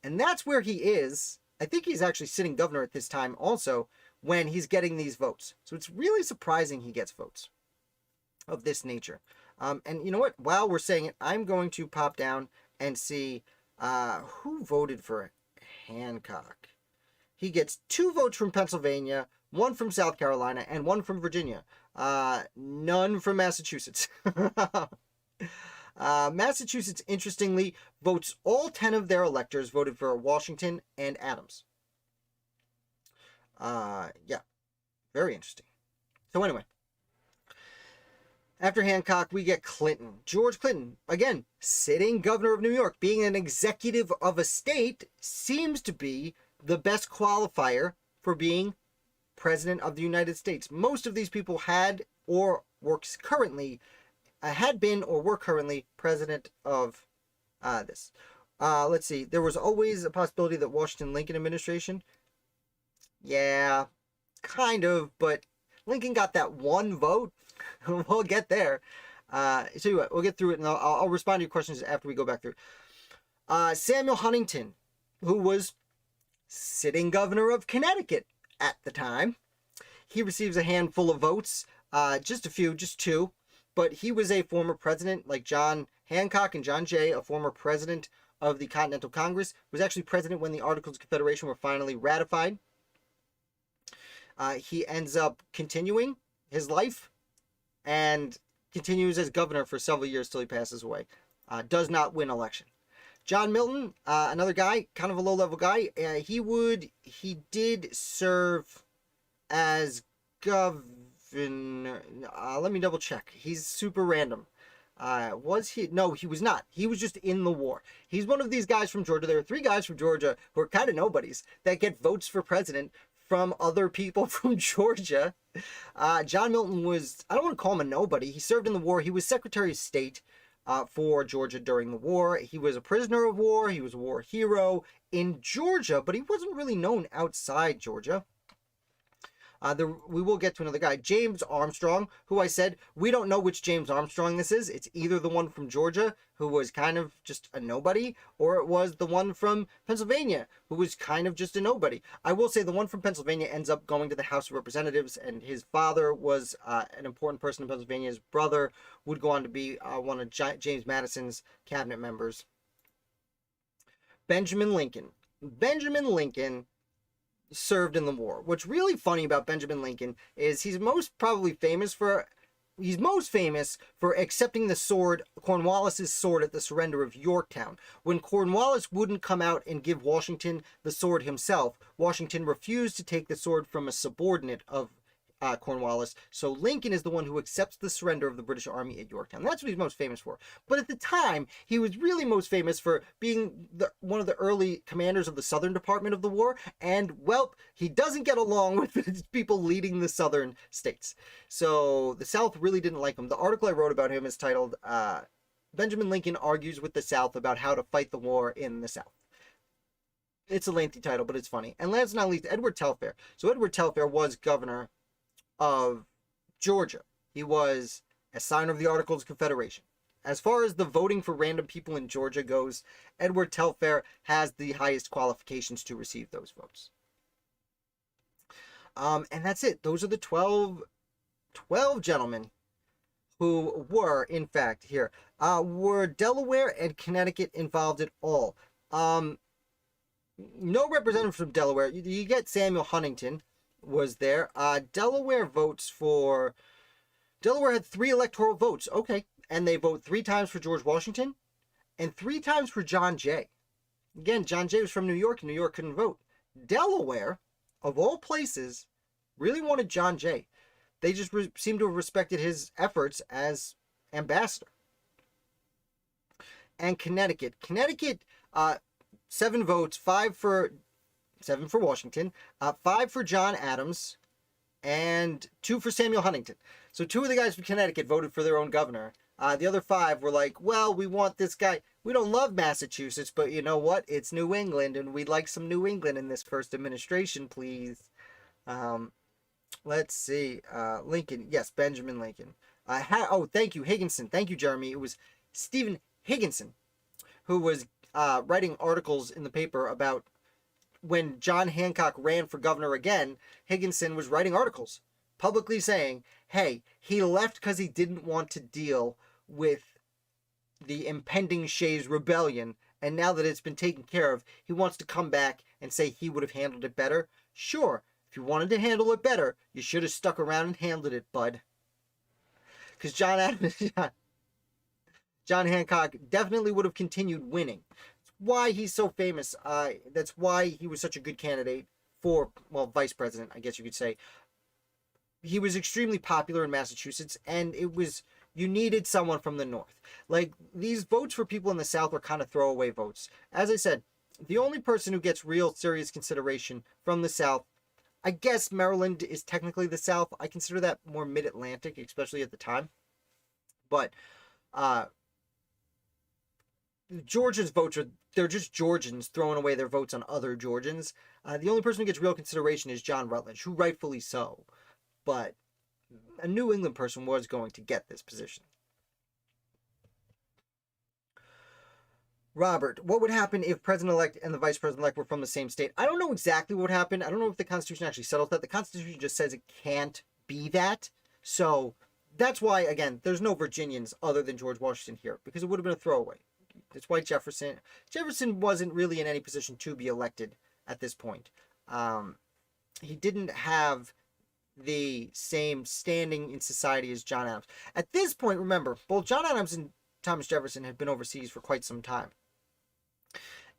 And that's where he is. I think he's actually sitting governor at this time also, when he's getting these votes. So it's really surprising he gets votes of this nature. And you know what? While we're saying it, I'm going to pop down and see who voted for Hancock. He gets 2 votes from Pennsylvania, 1 from South Carolina, and 1 from Virginia. None from Massachusetts. Massachusetts, interestingly, votes all 10 of their electors voted for Washington and Adams. Yeah, very interesting. So anyway, after Hancock, we get Clinton. George Clinton, again, sitting governor of New York, being an executive of a state, seems to be the best qualifier for being president of the United States. Most of these people had or had been or were currently president of this. Let's see. There was always a possibility that Washington Lincoln administration. Yeah, kind of, but Lincoln got that 1 vote. We'll get there. So what, we'll get through it, and I'll respond to your questions after we go back through. Samuel Huntington, who was sitting governor of Connecticut at the time, he receives a handful of votes, just a few, just 2, but he was a former president, like John Hancock and John Jay, a former president of the Continental Congress, was actually president when the Articles of Confederation were finally ratified. He ends up continuing his life and continues as governor for several years till he passes away. Does not win election. John Milton, another guy, kind of a low-level guy. He did serve as governor. Let me double check. He's super random. Was he? No, he was not. He was just in the war. He's one of these guys from Georgia. There are 3 guys from Georgia who are kind of nobodies that get votes for president from other people from Georgia. John Milton was, I don't want to call him a nobody. He served in the war. He was Secretary of State for Georgia during the war. He was a prisoner of war. He was a war hero in Georgia, but he wasn't really known outside Georgia. We will get to another guy, James Armstrong, who I said, we don't know which James Armstrong this is. It's either the one from Georgia, who was kind of just a nobody, or it was the one from Pennsylvania, who was kind of just a nobody. I will say the one from Pennsylvania ends up going to the House of Representatives, and his father was an important person in Pennsylvania. His brother would go on to be one of James Madison's cabinet members. Benjamin Lincoln. Benjamin Lincoln served in the war. What's really funny about Benjamin Lincoln is he's most famous for accepting the sword, Cornwallis's sword, at the surrender of Yorktown. When Cornwallis wouldn't come out and give Washington the sword himself, Washington refused to take the sword from a subordinate of Cornwallis. So Lincoln is the one who accepts the surrender of the British Army at Yorktown. That's what he's most famous for. But at the time, he was really most famous for being one of the early commanders of the Southern Department of the war. And, well, he doesn't get along with the people leading the Southern states. So the South really didn't like him. The article I wrote about him is titled, Benjamin Lincoln Argues with the South About How to Fight the War in the South. It's a lengthy title, but it's funny. And last but not least, Edward Telfair. So Edward Telfair was governor of Georgia. He was a signer of the Articles of Confederation. As far as the voting for random people in Georgia goes, Edward Telfair has the highest qualifications to receive those votes. And that's it. Those are the 12 gentlemen who were, in fact, here. Were Delaware and Connecticut involved at all? No representative from Delaware. You get Samuel Huntington was there. Delaware had 3 electoral votes. Okay. And they vote 3 times for George Washington and 3 times for John Jay. Again, John Jay was from New York, and New York couldn't vote. Delaware, of all places, really wanted John Jay. They just seemed to have respected his efforts as ambassador. And Connecticut, 7 votes, 7 for Washington, 5 for John Adams, and 2 for Samuel Huntington. So 2 of the guys from Connecticut voted for their own governor. The other 5 were like, well, we want this guy. We don't love Massachusetts, but you know what? It's New England, and we'd like some New England in this first administration, please. Let's see. Lincoln. Yes, Benjamin Lincoln. Thank you, Higginson. Thank you, Jeremy. It was Stephen Higginson who was writing articles in the paper about when John Hancock ran for governor again. Higginson was writing articles publicly saying, hey, he left because he didn't want to deal with the impending Shays Rebellion, and now that it's been taken care of, he wants to come back and say he would have handled it better. Sure, if you wanted to handle it better, you should have stuck around and handled it, bud. Because John Hancock definitely would have continued winning. Why he's so famous. That's why he was such a good candidate for, well, vice president, I guess you could say. He was extremely popular in Massachusetts, and you needed someone from the North. Like, these votes for people in the South are kind of throwaway votes. As I said, the only person who gets real serious consideration from the South, I guess Maryland is technically the South. I consider that more mid-Atlantic, especially at the time. But Georgia's votes they're just Georgians throwing away their votes on other Georgians. The only person who gets real consideration is John Rutledge, who rightfully so. But a New England person was going to get this position. Robert, what would happen if President-elect and the Vice President-elect were from the same state? I don't know exactly what would happen. I don't know if the Constitution actually settles that. The Constitution just says it can't be that. So that's why, again, there's no Virginians other than George Washington here, because it would have been a throwaway. That's why Jefferson wasn't really in any position to be elected at this point. He didn't have the same standing in society as John Adams. At this point, remember, both John Adams and Thomas Jefferson had been overseas for quite some time.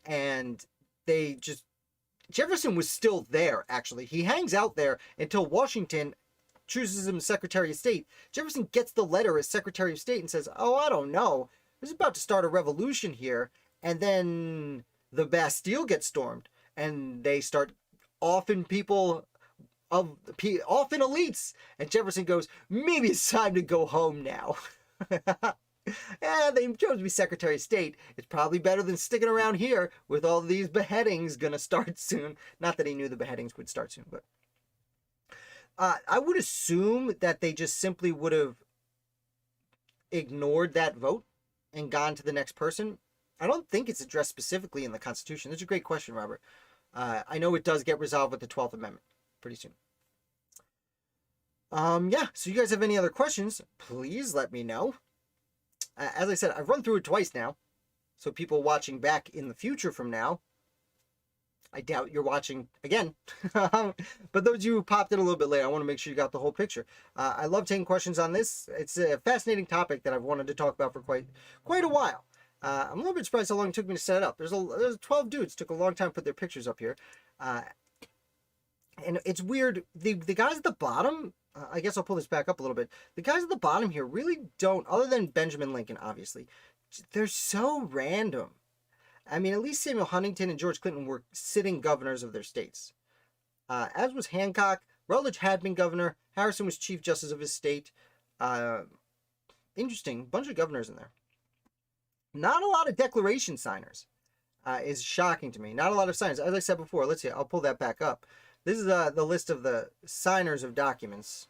And Jefferson was still there, actually. He hangs out there until Washington chooses him Secretary of State. Jefferson gets the letter as Secretary of State and says, oh, I don't know. There's about to start a revolution here. And then the Bastille gets stormed. And they start offing people, offing elites. And Jefferson goes, maybe it's time to go home now. Yeah, they chose to be Secretary of State. It's probably better than sticking around here with all these beheadings going to start soon. Not that he knew the beheadings would start soon, but I would assume that they just simply would have ignored that vote and gone to the next person. I don't think it's addressed specifically in the Constitution. That's a great question, Robert. I know it does get resolved with the 12th Amendment pretty soon. Yeah, so you guys have any other questions, please let me know. As I said, I've run through it twice now, so people watching back in the future from now, I doubt you're watching again. But those of you who popped in a little bit late, I want to make sure you got the whole picture. I love taking questions on this. It's a fascinating topic that I've wanted to talk about for quite a while. I'm a little bit surprised how long it took me to set it up. There's 12 dudes. Took a long time to put their pictures up here. And it's weird. The guys at the bottom, I guess I'll pull this back up a little bit. The guys at the bottom here really don't, other than Benjamin Lincoln, obviously, they're so random. I mean, at least Samuel Huntington and George Clinton were sitting governors of their states. As was Hancock. Rutledge had been governor. Harrison was chief justice of his state. Interesting. Bunch of governors in there. Not a lot of declaration signers. Is shocking to me. Not a lot of signers. As I said before, let's see. I'll pull that back up. This is the list of the signers of documents.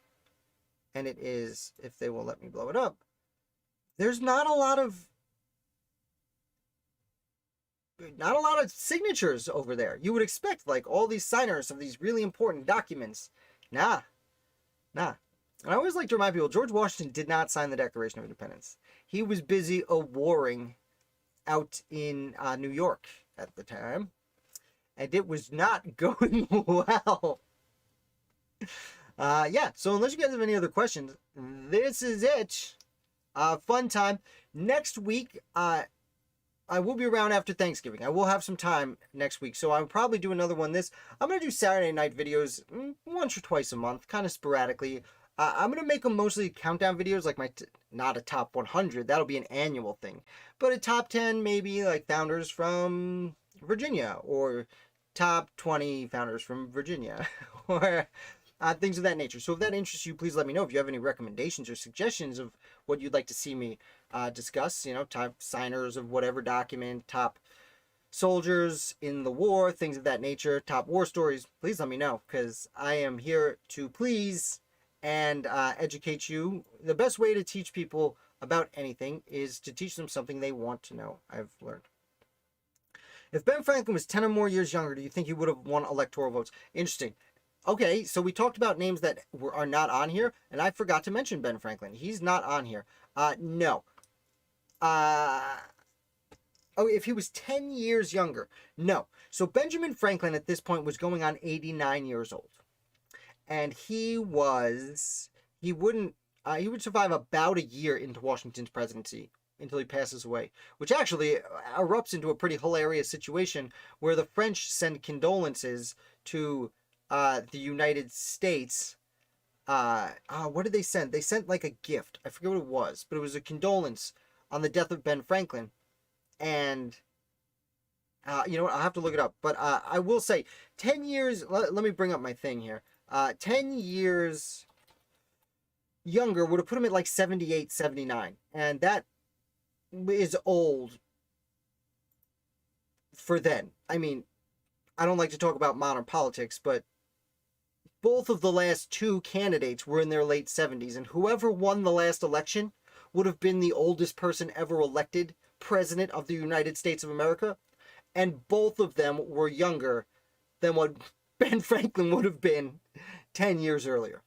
And it is, if they will let me blow it up, there's not a lot of signatures over there. You would expect, like, all these signers of these really important documents. Nah. And I always like to remind people, George Washington did not sign the Declaration of Independence. He was busy warring out in New York at the time. And it was not going well. Yeah, so unless you guys have any other questions, this is it. Fun time. Next week, I will be around after Thanksgiving. I will have some time next week, so I'll probably do another one I'm going to do Saturday night videos once or twice a month, kind of sporadically. I'm going to make them mostly countdown videos, like not a top 100. That'll be an annual thing. But a top 10, maybe, like founders from Virginia, or top 20 founders from Virginia, or things of that nature. So if that interests you, please let me know. If you have any recommendations or suggestions of what you'd like to see me discuss, top signers of whatever document, top soldiers in the war, things of that nature, top war stories, please let me know, because I am here to please and educate you. The best way to teach people about anything is to teach them something they want to know, I've learned. If Ben Franklin was 10 or more years younger, do you think he would have won electoral votes? Interesting. Okay, so we talked about names that are not on here, and I forgot to mention Ben Franklin. He's not on here. No. If he was 10 years younger. No. So Benjamin Franklin at this point was going on 89 years old. And he would survive about a year into Washington's presidency until he passes away, which actually erupts into a pretty hilarious situation where the French send condolences to the United States. What did they send? They sent like a gift. I forget what it was, but it was a condolence on the death of Ben Franklin. And you know what? I'll have to look it up. But I will say 10 years. Let me bring up my thing here. 10 years younger would have put him at like 78, 79. And that is old for then. I mean, I don't like to talk about modern politics, but both of the last two candidates were in their late 70s, and whoever won the last election would have been the oldest person ever elected president of the United States of America, and both of them were younger than what Ben Franklin would have been 10 years earlier.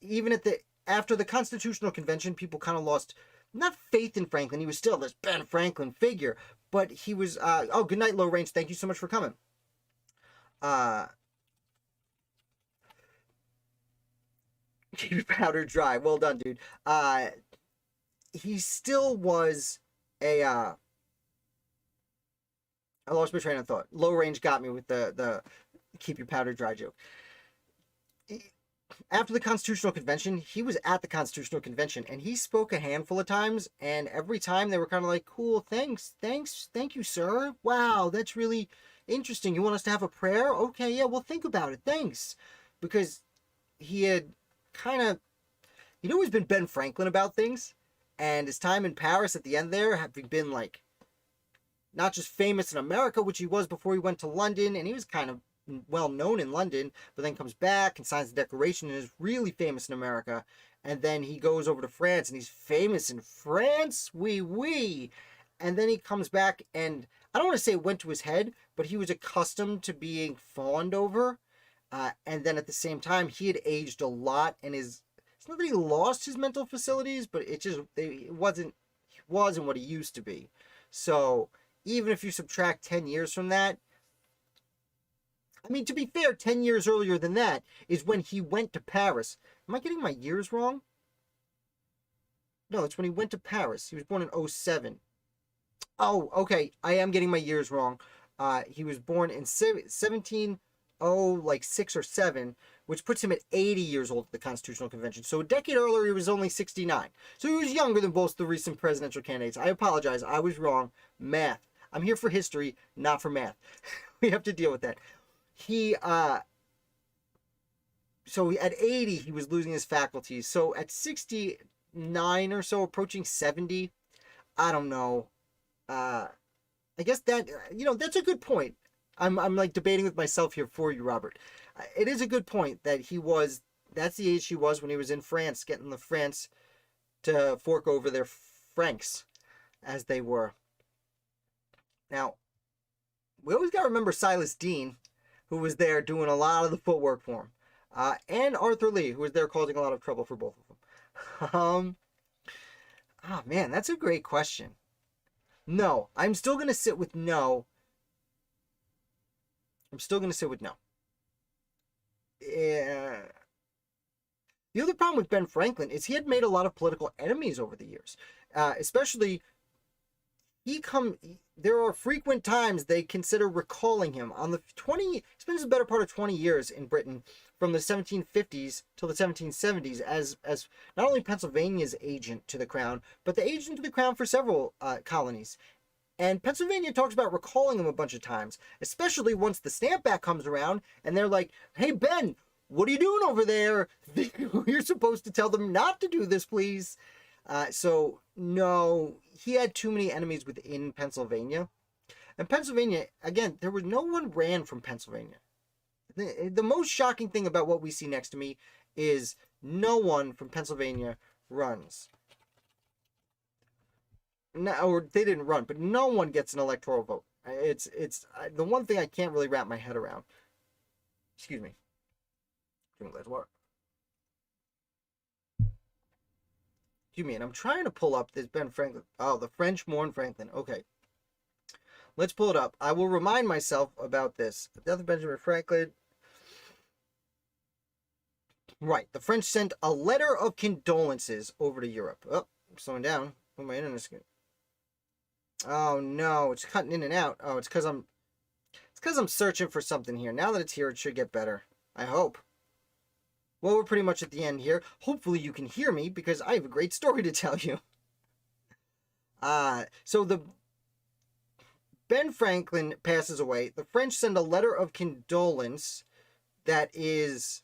Even after the Constitutional Convention, people kind of lost not faith in Franklin. He was still this Ben Franklin figure, but he was good night, Low Range. Thank you so much for coming. Keep your powder dry. Well done, dude. He still was a I lost my train of thought. Low range got me with the keep your powder dry joke. After the Constitutional Convention, he was at the Constitutional Convention, and he spoke a handful of times, and every time they were kind of like, cool, thanks, thank you, sir. Wow, that's really interesting. You want us to have a prayer? Okay, yeah, well, think about it. Thanks. Because he had kind of, he'd always been Ben Franklin about things, and his time in Paris at the end there, having been like, not just famous in America, which he was before he went to London, and he was kind of well known in London, but then comes back and signs the Declaration and is really famous in America. And then he goes over to France and he's famous in France, oui. And then he comes back, and I don't want to say it went to his head, but he was accustomed to being fawned over. And then at the same time, he had aged a lot, and it's not that he lost his mental facilities, but it wasn't what he used to be. So even if you subtract 10 years from that, I mean, to be fair, 10 years earlier than that is when he went to Paris. Am I getting my years wrong? No, it's when he went to Paris. He was born in 07. Oh, okay. I am getting my years wrong. He was born in 1706 or 7, which puts him at 80 years old at the Constitutional Convention. So a decade earlier, he was only 69. So he was younger than both the recent presidential candidates. I apologize. I was wrong. Math. I'm here for history, not for math. We have to deal with that. So at 80, he was losing his faculties. So at 69 or so, approaching 70, I don't know. I guess that, that's a good point. I'm like debating with myself here for you, Robert. It is a good point that that's the age he was when he was in France, getting the France to fork over their francs as they were. Now, we always got to remember Silas Deane, who was there doing a lot of the footwork for him. And Arthur Lee, who was there causing a lot of trouble for both of them. Oh man, that's a great question. No, I'm still going to sit with no. Yeah. The other problem with Ben Franklin is he had made a lot of political enemies over the years. Especially, there are frequent times they consider recalling him. He spends the better part of 20 years in Britain from the 1750s till the 1770s as not only Pennsylvania's agent to the crown, but the agent to the crown for several colonies. And Pennsylvania talks about recalling him a bunch of times, especially once the Stamp Act comes around and they're like, hey, Ben, what are you doing over there? You're supposed to tell them not to do this, please. So, no, he had too many enemies within Pennsylvania. And Pennsylvania, again, no one ran from Pennsylvania. The most shocking thing about what we see next to me is no one from Pennsylvania runs. No, or they didn't run, but no one gets an electoral vote. It's the one thing I can't really wrap my head around. Excuse me. Drink a glass of water. Excuse me, and I'm trying to pull up this Ben Franklin. Oh, the French mourn Franklin. Okay. Let's pull it up. I will remind myself about this. The death of Benjamin Franklin. Right. The French sent a letter of condolences over to Europe. Oh, I'm slowing down. Oh, my internet's good. Oh no, it's cutting in and out. Oh, it's because I'm searching for something here. Now that it's here, it should get better. I hope. Well, we're pretty much at the end here. Hopefully you can hear me because I have a great story to tell you. So the Ben Franklin passes away. The French send a letter of condolence that is...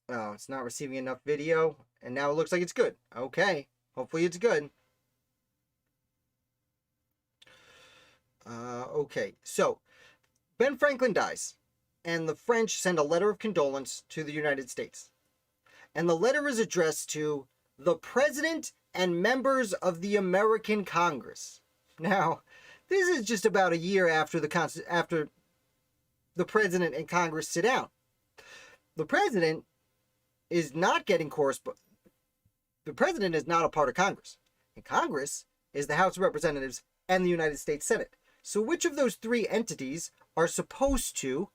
Oh, it's not receiving enough video. And now it looks like it's good. Okay. Hopefully it's good. Okay. So, Ben Franklin dies. And the French send a letter of condolence to the United States. And the letter is addressed to the President and members of the American Congress. Now, this is just about a year after the President and Congress sit down. The President is not getting correspondence. The President is not a part of Congress. And Congress is the House of Representatives and the United States Senate. So which of those three entities are supposed to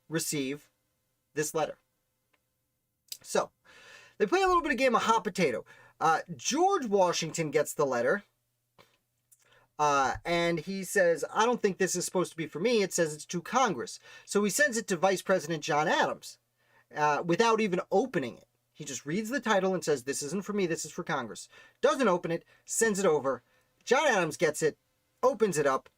receive this letter? So, they play a little bit of game of hot potato. George Washington gets the letter, and he says, I don't think this is supposed to be for me. It says it's to Congress. So he sends it to Vice President John Adams without even opening it. He just reads the title and says, this isn't for me, this is for Congress. Doesn't open it, sends it over. John Adams gets it, opens it up,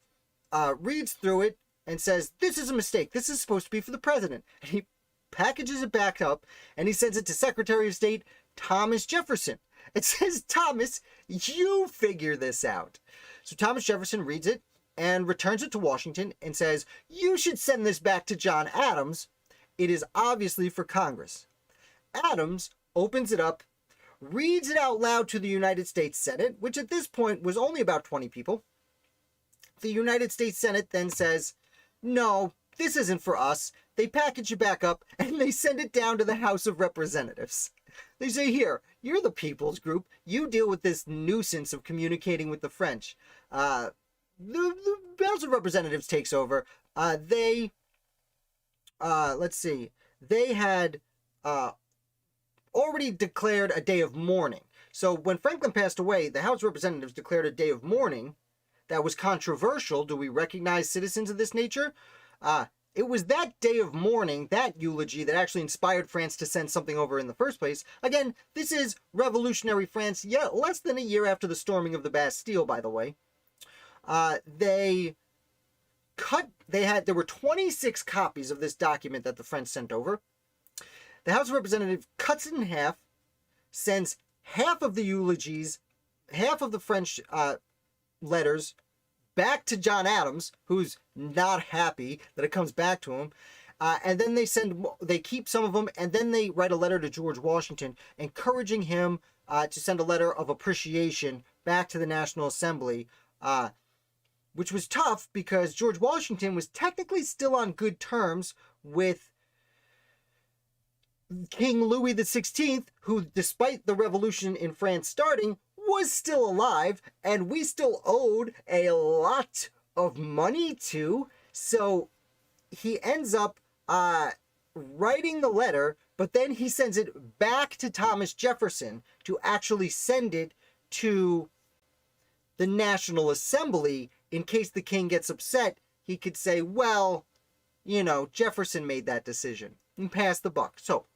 reads through it, and says, this is a mistake. This is supposed to be for the president. And he packages it back up, and he sends it to Secretary of State Thomas Jefferson. It says, Thomas, you figure this out. So Thomas Jefferson reads it and returns it to Washington and says, you should send this back to John Adams. It is obviously for Congress. Adams opens it up, reads it out loud to the United States Senate, which at this point was only about 20 people. The United States Senate then says, no, this isn't for us. They package it back up and they send it down to the House of Representatives. They say, here, you're the people's group. You deal with this nuisance of communicating with the French. The House of Representatives takes over. They had already declared a day of mourning. So when Franklin passed away, the House of Representatives declared a day of mourning that was controversial. Do we recognize citizens of this nature? It was that day of mourning, that eulogy, that actually inspired France to send something over in the first place. Again, this is revolutionary France, yet less than a year after the storming of the Bastille, by the way. There were 26 copies of this document that the French sent over. The House of Representatives cuts it in half, sends half of the eulogies, half of the French letters back to John Adams, who's not happy that it comes back to him. And then they keep some of them, and then they write a letter to George Washington encouraging him to send a letter of appreciation back to the National Assembly, which was tough because George Washington was technically still on good terms with King Louis XVI, who, despite the revolution in France starting, was still alive, and we still owed a lot of money to. So he ends up writing the letter, but then he sends it back to Thomas Jefferson to actually send it to the National Assembly in case the king gets upset. He could say, well, Jefferson made that decision and pass the buck. So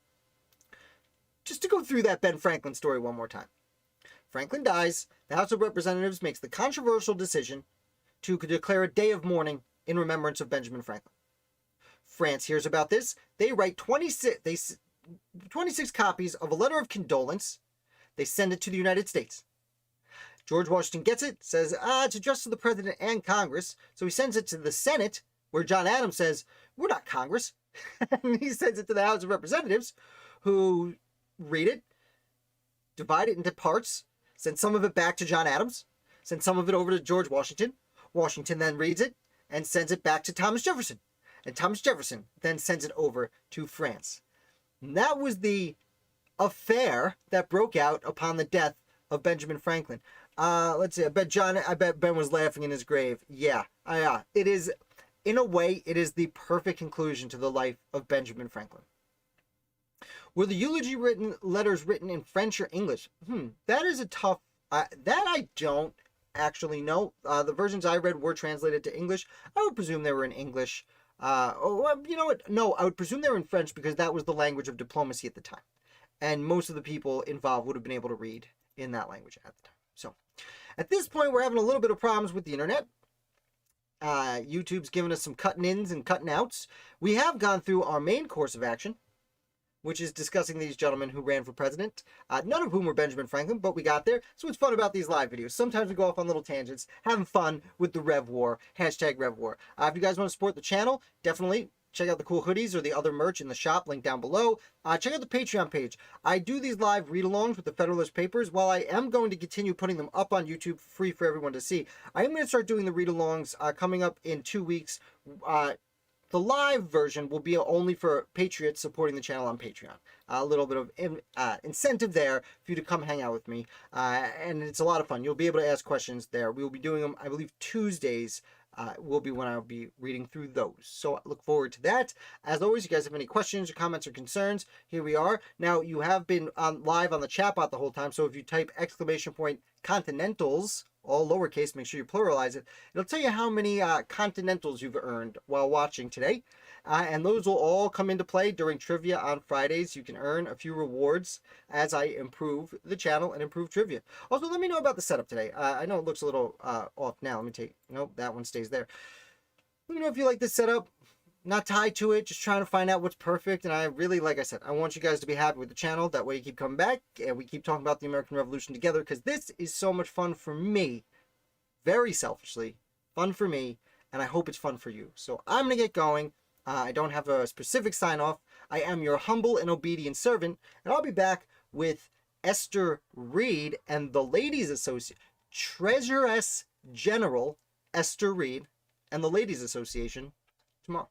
just to go through that Ben Franklin story one more time. Franklin dies. The House of Representatives makes the controversial decision to declare a day of mourning in remembrance of Benjamin Franklin. France hears about this. They write 26 copies of a letter of condolence. They send it to the United States. George Washington gets it, says, it's addressed to the President and Congress. So he sends it to the Senate, where John Adams says, we're not Congress. And he sends it to the House of Representatives, who read it, divide it into parts, send some of it back to John Adams, send some of it over to George Washington. Washington then reads it and sends it back to Thomas Jefferson. And Thomas Jefferson then sends it over to France. And that was the affair that broke out upon the death of Benjamin Franklin. Let's see, I bet Ben was laughing in his grave. Yeah. It is, in a way, it is the perfect conclusion to the life of Benjamin Franklin. Were the eulogy letters written in French or English? That is a tough... that I don't actually know. The versions I read were translated to English. I would presume they were in English. You know what? No, I would presume they were in French because that was the language of diplomacy at the time. And most of the people involved would have been able to read in that language at the time. So, at this point, we're having a little bit of problems with the internet. YouTube's giving us some cutting ins and cutting outs. We have gone through our main course of action, which is discussing these gentlemen who ran for president, none of whom were Benjamin Franklin, but we got there. So what's fun about these live videos? Sometimes we go off on little tangents, having fun with the Rev War, hashtag Rev War. If you guys want to support the channel, definitely check out the cool hoodies or the other merch in the shop, link down below. Check out the Patreon page. I do these live read-alongs with the Federalist Papers. While I am going to continue putting them up on YouTube free for everyone to see, I am going to start doing the read-alongs coming up in 2 weeks. The live version will be only for Patriots supporting the channel on Patreon. A little bit of incentive there for you to come hang out with me. And it's a lot of fun. You'll be able to ask questions there. We will be doing them, I believe, Tuesdays will be when I'll be reading through those. So I look forward to that. As always, you guys have any questions or comments or concerns, here we are. Now, you have been live on the chatbot the whole time, so if you type !Continentals, all lowercase, make sure you pluralize it. It'll tell you how many Continentals you've earned while watching today. And those will all come into play during trivia on Fridays. You can earn a few rewards as I improve the channel and improve trivia. Also, let me know about the setup today. I know it looks a little off now. Let me take, nope, that one stays there. Let me know if you like this setup. Not tied to it, just trying to find out what's perfect. And I really, like I said, I want you guys to be happy with the channel. That way you keep coming back and we keep talking about the American Revolution together, because this is so much fun for me, very selfishly, fun for me, and I hope it's fun for you. So I'm going to get going. I don't have a specific sign-off. I am your humble and obedient servant, and I'll be back with Esther Reed and the Ladies Association, Treasuress General Esther Reed and the Ladies Association tomorrow.